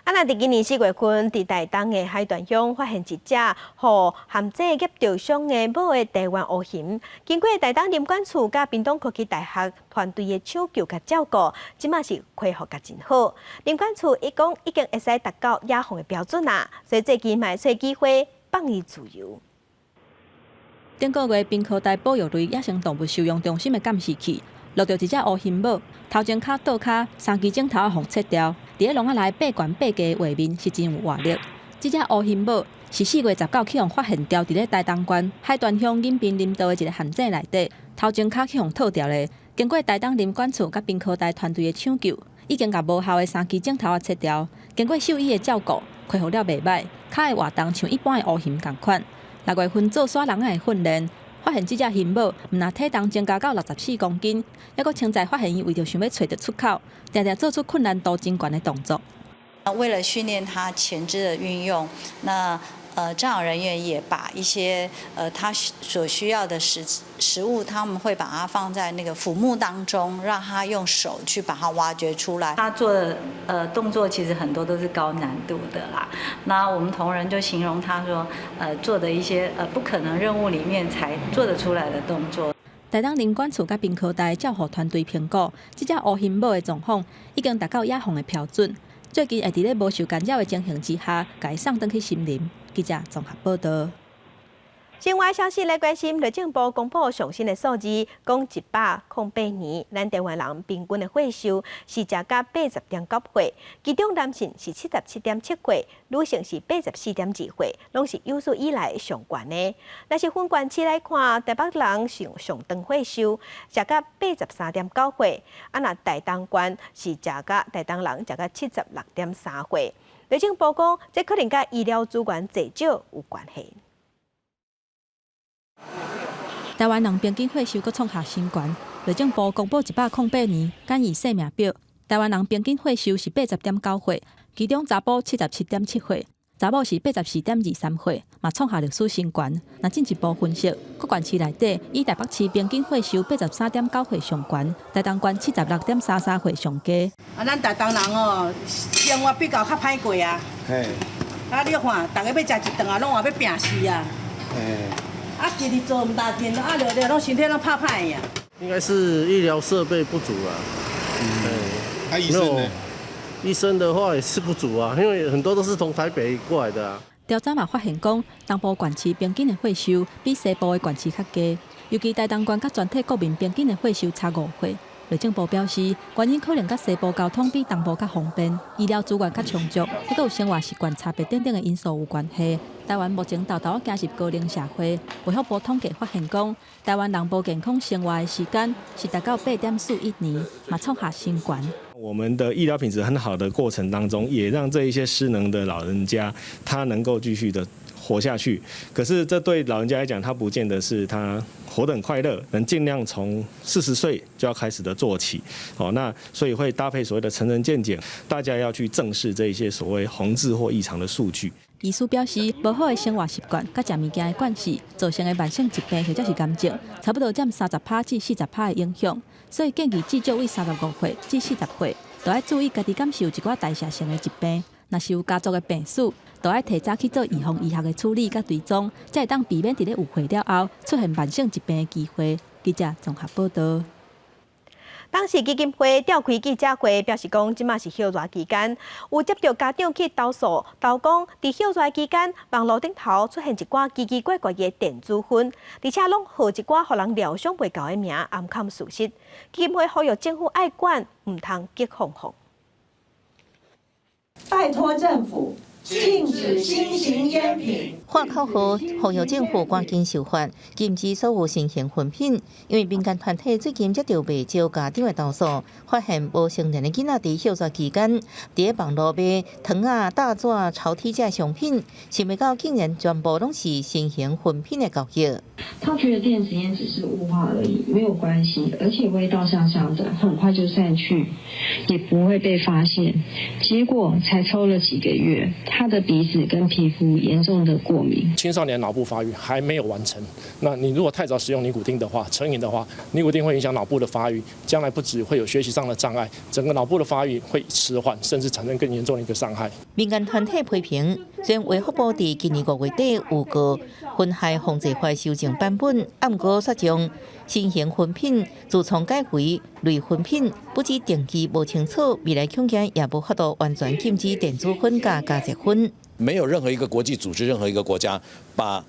那伫今年4月份，伫台东的海段乡发现一只互含这业着伤的母的台湾乌熊，经过台东林管处甲屏东科技大学团队的抢救甲照顾，即马是恢复甲真好。林管处伊讲已经会使达到野放的标准啦，所以最近嘛找机会放伊自由。顶个月滨科大保育类野生动物收容中心的监视器，录到一只乌熊猫，头前脚、倒脚3支镜头互切掉，伫咧笼仔内8悬8低的画面是真有活力。这只乌熊猫是4月19去互发现掉伫咧台东县海端乡引滨林道的一个陷阱内底，头前脚去互套掉的。经过台东林管处甲滨科大团队的抢救，已经甲无效的3支镜头切掉。经过兽医的照顾，恢复了袂歹，脚的活动像一般的乌熊同款。6月份做耍人仔的训练，发现这只熊猫毋但体重增加到64公斤，还佫称在发现伊为着想要找到出口，常常做出困难度真悬的动作。为了训练它前肢的运用，那障碍人员也把一些他所需要的食物，他们会把它放在那个腐木当中，让他用手去把它挖掘出来。他做的动作其实很多都是高难度的啦。那我们同仁就形容他说，做的一些不可能任务里面才做得出来的动作。台东林管处甲滨科大照护团队评估，这只乌熊猫的状况已经达到野放的标准。最近会伫咧无受干扰的情形之下，甲伊送转去森林。记者综合报道。境外消息来关心，内政部公布上新的数字，讲108年，咱台湾人平均的岁数是食到80.9岁，其中男性是77.7岁，女性是84.2岁，拢是有史以来上悬的。若是分县市来看，台北人上长岁数食到83.9岁，若台东县是食到台东人食到76.3岁。内政部讲，这可能甲医疗资源济少有关系。台湾人平均岁数阁创下新悬。内政部公布108年简易生命表，台湾人平均岁数是80.9岁，其中查甫77.7岁，查某是84.23岁，嘛创下历史新悬。若进一步分析，各县市内底，以台北市平均岁数83.9岁上悬，台东县76.33岁上低。咱台东人哦，生活比较歹过啊。嘿。你看，大家要食一顿啊，拢话要病死啊。嘿。日日做唔大件，拢身体拢怕呀。应该是医疗设备不足啊。医生呢？医生的话也是不足啊，因为很多都是从台北过来的啊。调查嘛发现讲，东部县市平均的岁数比西部的县市较低，尤其台东县甲全体国民平均的岁数差5岁。内政部表示，原因可能甲西部交通比东部较方便，医疗资源较充足，还有生活习惯差别等等的因素有关系。台湾目前走进入高龄社会，卫福部统计发现讲，台湾人无健康生活的时间是达到8.41年，嘛创下新悬。我们的医疗品质很好的过程当中，也让这一些失能的老人家，他能够继续的活下去。可是这对老人家来讲，他不见得是他活得很快乐，能尽量从40岁就要开始的做起。那所以会搭配所谓的成人健检，大家要去正视这一些所谓红字或异常的数据。医师表示，无好的生活习惯甲食物件的惯势，造成的慢性疾病或者是癌症，差不多占30%至40%的影响。所以建议至少为35岁至40岁，都要注意家己敢是有一寡代谢性的疾病。若是有家族的病史，都要提早去做预防医学的处理甲追踪，才会当避免伫咧有岁了后出现慢性疾病的机会。记者综合报道。当时基金会召开记者会，表示讲，即马是休热期间，有接到家长去投诉，投讲伫休热期间，网络顶头出现一寡奇奇怪怪的电子烟，而且拢号一寡互人料想袂到的名，暗藏事实。基金会呼吁政府爱管，唔通激哄哄。拜托政府禁止新型烟品。化口号呼吁政府赶紧修法，禁止所有新型烟品。因为民间团体最近接到袂少家长的投诉，发现无成年的囡仔伫休热期间，伫网络卖糖啊、大纸、潮体这商品，想袂到竟然全部拢是新型烟品的交易。他觉得电子烟只是雾化而已，没有关系，而且味道香香的，很快就散去，也不会被发现。结果才抽了几个月，他的鼻子跟皮肤严重的过敏。青少年脑部发育还没有完成，那你如果太早使用尼古丁的话，成瘾的话，尼古丁会影响脑部的发育，将来不只会有学习上的障碍，整个脑部的发育会迟缓，甚至产生更严重的一个伤害。民间团体批评，虽然卫福部伫今年5月底有个烟害防治法修正版本，暗过说将新型烟品自从改为类烟品，不止定期无清楚，未来恐惊也无法度完全禁止电子烟加加热烟。没有任何一个国际组织、任何一个国家把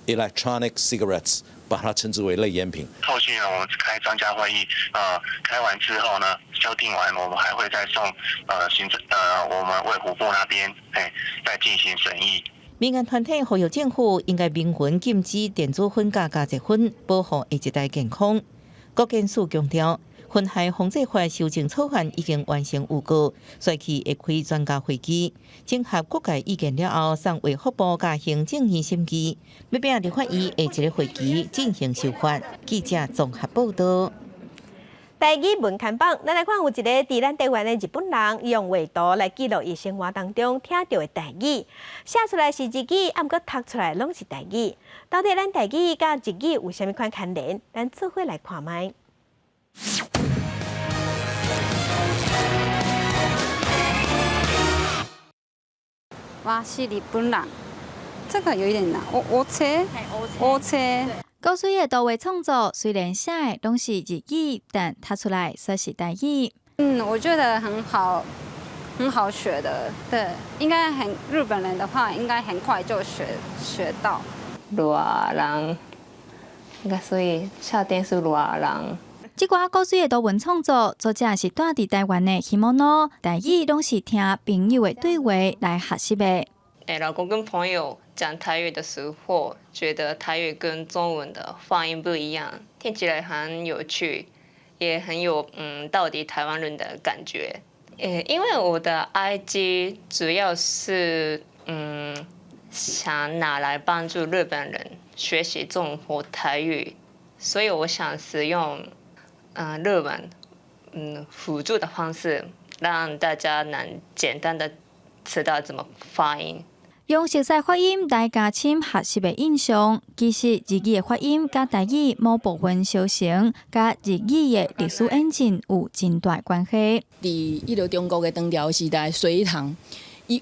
electronic cigarettes， 把它称之为类烟品。后续呢，我们开专家会议，开完之后呢，修订完，我们还会再送行政我们卫福部那边，再进行审议。民间团体呼吁政府应该明文禁止电子烟加加热烟，保护下一代健康。国建署强调，烟害防治法修正草案已经完成预告，随期会开专家会议，整合各界意见了后，送卫福部甲行政院审议，要并立法院下一个会期进行修法。记者综合报道。台语文刊榜，咱来看有一个伫咱台湾的日本人，用画图来记录伊生活当中听到的台语，写出来是日语，啊，毋过读出来拢是台语。到底咱台语甲日语有啥物款牵连？咱做伙来看卖。我是日本人，这个有一点难。我切。高水的图画创作虽然写的拢是日语，但读出来却是台语。我觉得很好学的。对，应该日本人的话，应该很快就学到。热人，应该所以下电是热人。这寡高水的图文创作，作者是住伫台湾的希望诺，台语拢是听朋友的对话来学习的。老公跟朋友讲台语的时候，觉得台语跟中文的发音不一样，听起来很有趣，也很有到底台湾人的感觉。因为我的 IG 主要是想拿来帮助日本人学习中文或台语，所以我想使用日文辅助的方式，让大家能简单的知道怎么发音。用熟悉发音来加深学习的印象，其实日语的发音甲台语某部分相像，甲日语的历史演进有真大关系。伫迄个中国的唐朝时代，隋唐，因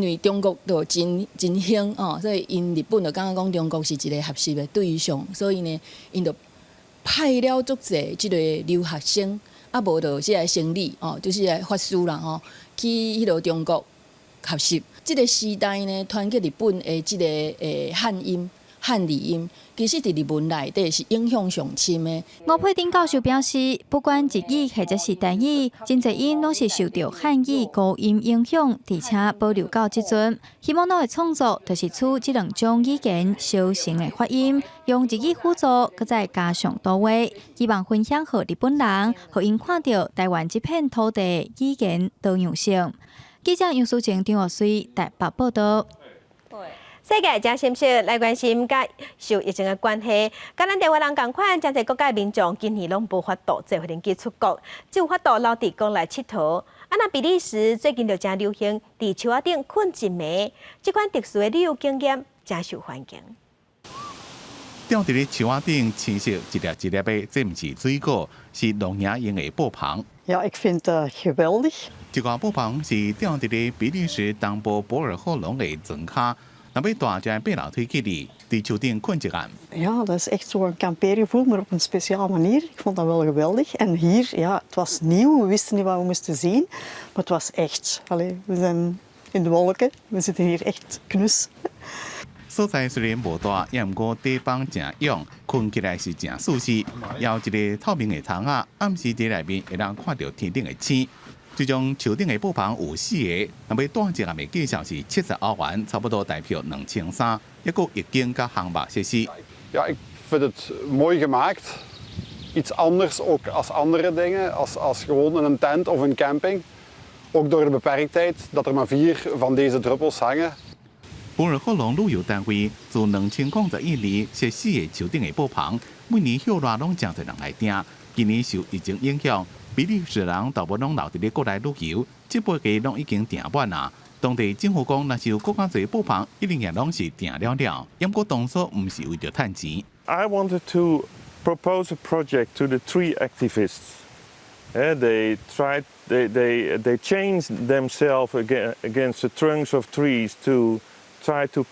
为中国就真兴哦，所以因日本就感觉讲中国是一个合适的对象，所以呢，因就派了足侪即个留学生，啊无就即个生理哦，就是来法师啦吼，去迄个中国学习。这个时代呢，传给日本的这个汉音、汉字音，其实伫日本内底是影响上深的。吴佩丁教授表示，不管日语或者是台语，真侪音拢是受到汉语高音影响，而且保留到即阵。希望的创作就是取这两种语言相同的发音，用日语辅助，搁再加上多话，希望分享给日本人，互因看到台湾这片土地语言多样性。记者杨淑晴、张学水台北报道。世界正心息来关心甲受疫情的关系，甲咱台湾人共款，真侪国家民众今年拢无法度坐飞机出国，只有法度留伫国内佚佗。那比利时最近就正流行伫树仔顶困一暝，这款特殊的旅游经验真受欢迎。吊伫咧树仔顶清洗一粒一粒的，这毋是水果，是龙牙鹰的布棚。Ja, ik vind het geweldig. 这个布棚是吊伫咧比利时东部博尔霍龙的庄卡，若要大只爬楼梯起嚟，伫树顶困一晚。Ja, dat is echt zo'n kampeergevoel, maar op een speciale manier. Ik vond dat wel geweldig. En hier, ja, het was nieuw, we wisten niet wat we moesten zien, maar het was echt. Allee, we zijn in de wolken, we zitten hier echt knus. 所在虽然无大，也毋过地方真勇，困起来是真舒适。有一个透明的窗仔，暗时伫内面会当看到天顶的星。这种树顶的布棚有4个，若要单一项的计价是70欧元，差不多大票2300。一个浴巾加航马设施。Ja, ik vind het mooi gemaakt. Iets anders ook als andere dingen, als gewoon in een tent of een camping. Ook door de beperktheid dat er maar 4 van deze druppels hangen. 博尔霍龙旅游单位自2021年设4个树顶的布棚，每年休热拢真侪人来订。今年受疫情影响，比利时人大部分拢留伫咧国内旅游，这8家拢已經訂滿啦。當地政府講，若是有更加侪布棚，一定也攏是訂了了。不過當初唔是為咗賺錢。I wanted to propose a project to the tree activists. They changed themselves against the trunks of trees to try to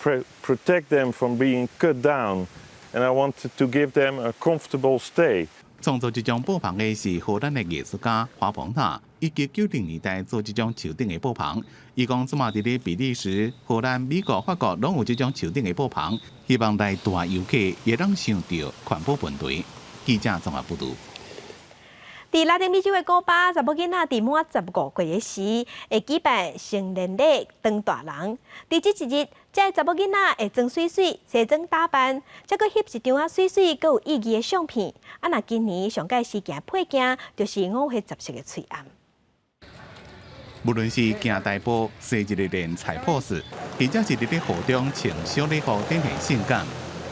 protect them from being cut down, and I wanted to give them a comfortable stay. 创造这种布棚的是荷兰的艺术家华蓬塔。1990年代做这种树顶的布棚，伊讲即马伫咧比利时、荷兰、美国、法国拢有这种树顶的布棚，希望来大游客也能想到环保问题。记者综合报道。伫拉丁美洲的古巴，查某囡仔伫满15岁的时，会举办成年礼当大人。伫即一日，这查某囡仔会装水水、西装打扮，再搁翕一张水水、搁有意义的相片。若今年上届事件配件，就是5月10日的翠暗。无论是行大步、洗一个练菜谱时，或者是伫咧河中穿小礼服展现性感，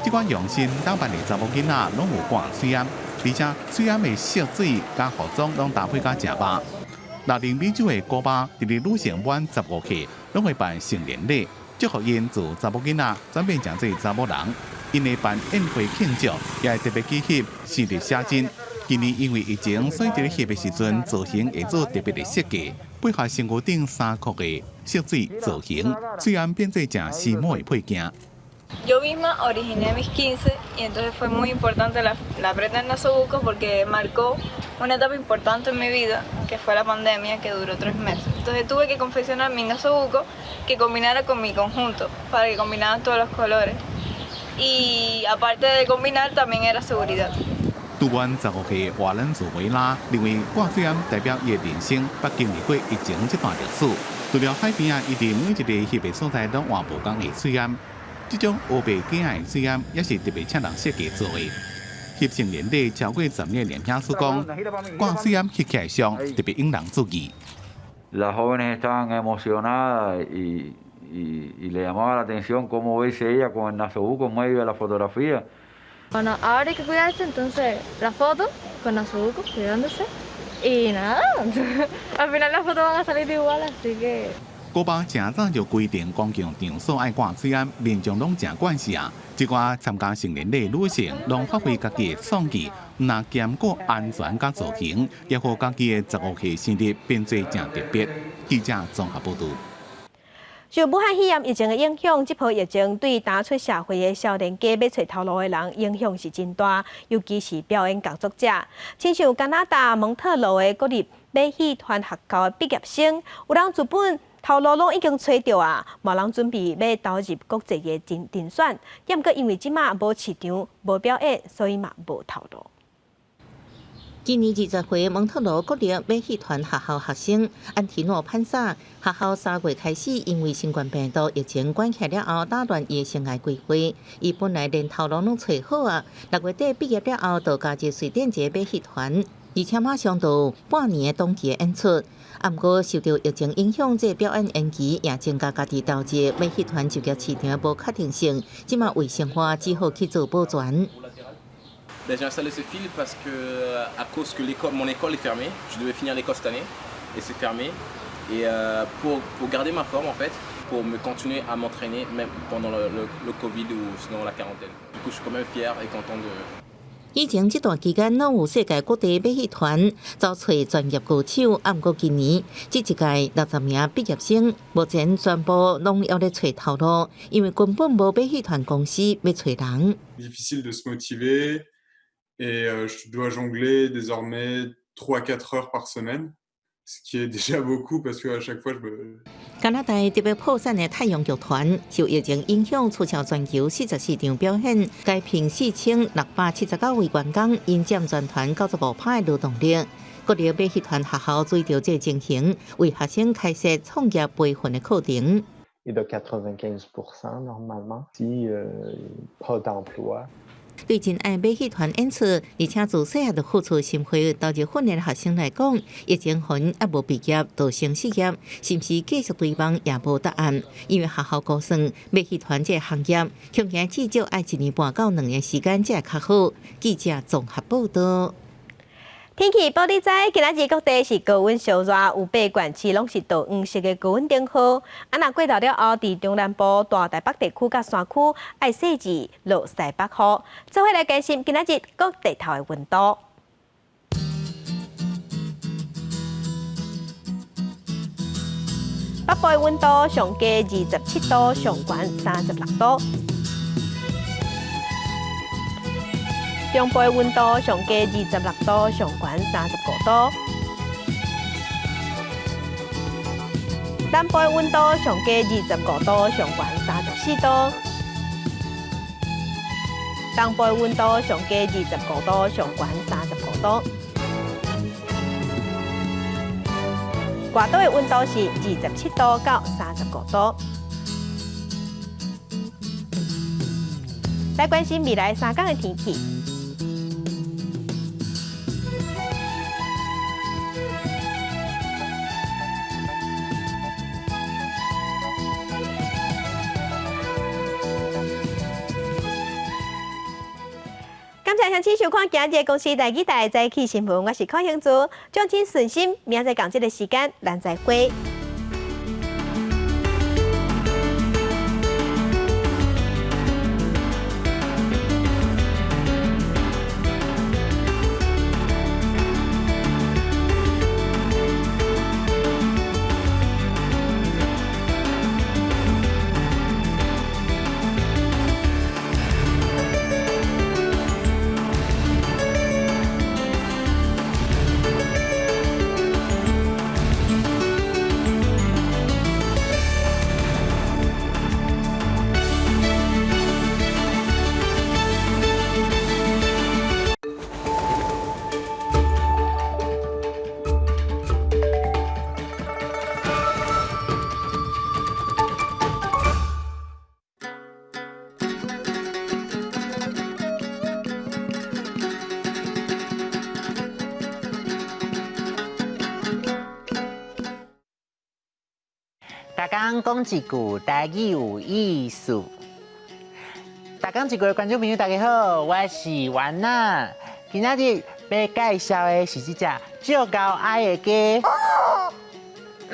即款用心打扮的查某囡仔拢有挂水暗。而且水暗的色水加服装拢搭配甲正巴。拉丁美洲的古巴，伫咧女性满15岁，拢会办成年礼，祝福因自查某囡仔转变成做查某人。因会办宴会庆祝，也会特别记翕生日写真。今年因为疫情，所以伫咧翕的时阵造型会做特别的设计，配合身躯顶衫裤的色水造型，水暗变做正时髦的配件。Yo misma originé a mis 15 y entonces fue muy importante la prenda en Nasobuco porque marcó una etapa importante en mi vida, que fue la pandemia, que duró 3 meses. Entonces tuve que confeccionar mi Nasobuco que combinara con mi conjunto, para que combinaran todos los colores. Y aparte de combinar, también era seguridad. 拄满15岁华人祖维拉认为挂水暗代表伊的人生捌经历过疫情这段历史。除了海边啊，伊伫每一个翕的所在拢换无同的水暗。这种乌白假的水暗也是特别请人设计做的。翕成年礼超过10年的影师讲，挂水暗翕起来上特别引人注意。Las jóvenes estaban emocionadas y le llamaba la atención cómo verse ella con el Nasobuco en medio de la fotografía. Bueno, ahora hay que cuidarse, entonces la foto con Nasobuco cuidándose y nada, al final las fotos van a salir igual, así que. 古巴正早就规定公共场所爱挂水暗，民众拢正管事啊。即寡参加成年礼女性，拢发挥家己的创意，若兼顾安全甲造型，也互家己的15岁生日变做正特别。记者综合报道。受武汉肺炎疫情的影响，这波疫情对刚出社会的少年家要找头路的人影响是真大，尤其是表演工作者。亲像加拿大蒙特罗的国立马戏团学校的毕业生，有人资本头路拢已经找到啊，无人准备要投入国际的竞选，也毋过因为即马无市场、无表演，所以嘛无头路。今年20岁蒙特罗国立马戏团学校学生安提诺潘萨，学校3月开始因为新冠病毒疫情关起了后，打乱伊生涯规划。伊本来连头路拢找好啊，6月底毕业了后，就加入水电节马戏团，而且马上就有半年的冬季演出。啊，不过受到疫情影响，这表演延期也增加家己投资马戏团就业市场无确定性，即马为生活只好去做保全。J'ai installé ce fil parce que à cause que mon école est fermée, je devais finir l'école cette année et c'est fermé. Et pour garder ma forme en fait, pour me continuer à m'entraîner même pendant le Covid ou sinon la quarantaine. Du coup, je suis quand même fier et content de. 以前这段期间，拢有世界各地马戏团找找专业歌手，啊，不过今年这一届60名毕业生，目前全部拢要咧找头路，因为根本无马戏团公司要找人。Difficile de se motiver et je dois jongler désormais 3 à 4 heures par semaine, ce qui est déjà beaucoup parce que à chaque fois je me. 加拿大特别破产的太阳剧团受疫情影响，促销全球44场表演，该聘4679位员工，因占全团95%的劳动力。国立马戏团学校随着这情形，为学生开设创业培训的课程。Et de 95% normalement, si pas d'emploi. 对真爱马戏团演出，而且自细汉就付出心血投入训练的学生来讲，疫情还还无毕业就先失业，是毋是继续追梦也无答案。因为学校估算，马戏团这行业恐惊至少要1年半到2年时间才会较好。记者综合报道。天气报你知，今仔日各地是高温烧热，有8县市拢是到黄色的高温灯号。啊，若过头了后，伫中南部、大台北地区甲山区爱细致落西北雨。做伙来关心今仔日各地头的温度。北部的温度上低27度，上悬36度。中部的温度上低26度，上悬35度。南部的温度上低25度，上悬34度。东部的温度上低25度，上悬35度。外岛的温度是27度到35度。来关心未来3天的天气。感谢乡亲收看今日的公司台记台早起新闻，我是柯兴珠，掌声顺心，明仔同这个时间咱再会。大家讲一句台语有意思。大家一句观众朋友大家好，我是丸娜。今仔日要介绍的是这只足够爱的鸡。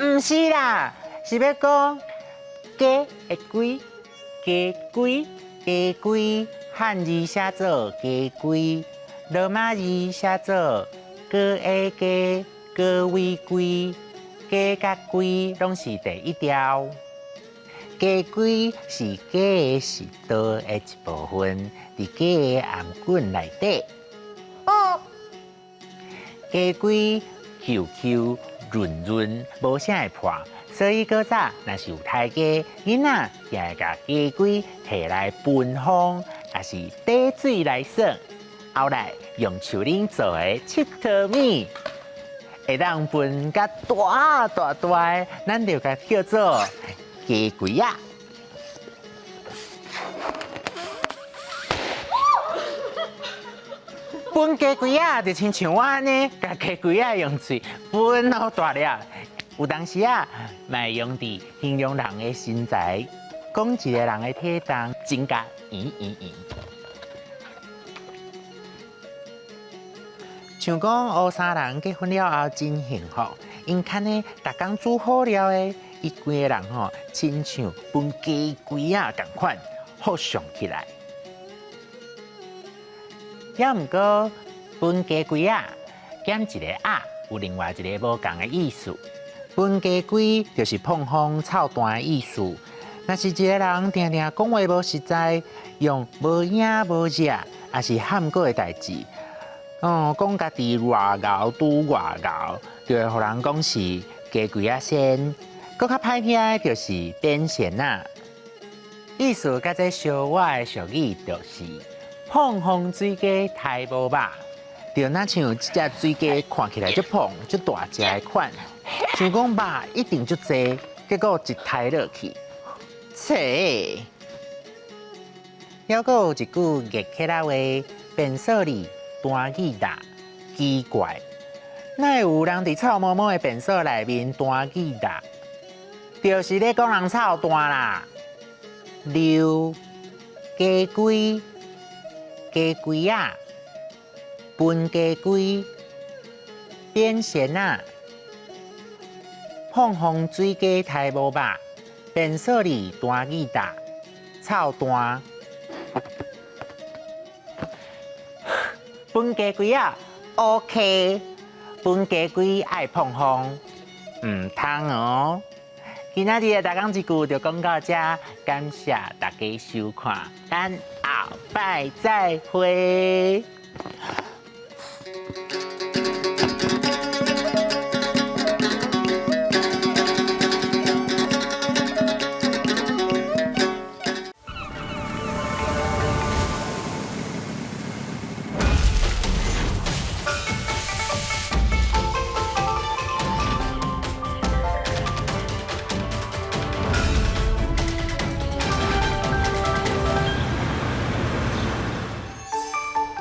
唔是啦，是要讲鸡的龟，鸡龟，鸡龟，汉字写做鸡龟，罗马字写做鸡的鸡，鸡为龟。鸡甲龟拢是第一条，鸡龟是鸡的食道的一部分，伫鸡的颔管内底。鸡龟 Q 润润，无啥会破，所以较早若是有胎鸡，囡仔也会甲鸡龟摕来分烘，也是滴水来耍，后来用树林做的七桃米。会当分甲大，咱就甲叫做鸡龟啊。分鸡龟啊，就亲像我安尼，甲鸡龟啊用嘴分好大粒。有当时啊，卖用伫形容人的身材，讲一个人的体重增加圆。像讲乌沙人结婚了后真幸福，因看呢，逐工煮好了的，伊规个人吼，亲像分鸡龟啊共款，好上起来。也毋过分鸡龟啊，减一个啊，有另外一个无共的意思。分鸡龟就是碰风臭蛋的意思。若是一个人定定讲话无实在，用无影无热，也是喊过的代志。讲家己偌敖拄偌敖，就会互人讲是鸡龟仔仙。搁较歹听的就是变仙啊。意思甲这相我的俗语就是碰风水鸡刣无肉，就那像这只水鸡看起来足胖足大只的款，想讲肉一定足济，结果一刣落去，切！还阁有一句热起来话，变数字。单字大，奇怪，哪会有人伫臭毛毛的便所内面单字大？就是咧讲人臭蛋啦。溜鸡龟，鸡龟啊，分鸡龟，变仙啊，碰风水鸡刣无肉，便所里单字大，臭蛋。分鸡龟啊 ，OK， 分鸡龟爱碰风，唔通哦。今仔日的大讲一句就讲到这，感谢大家收看，咱后摆再会。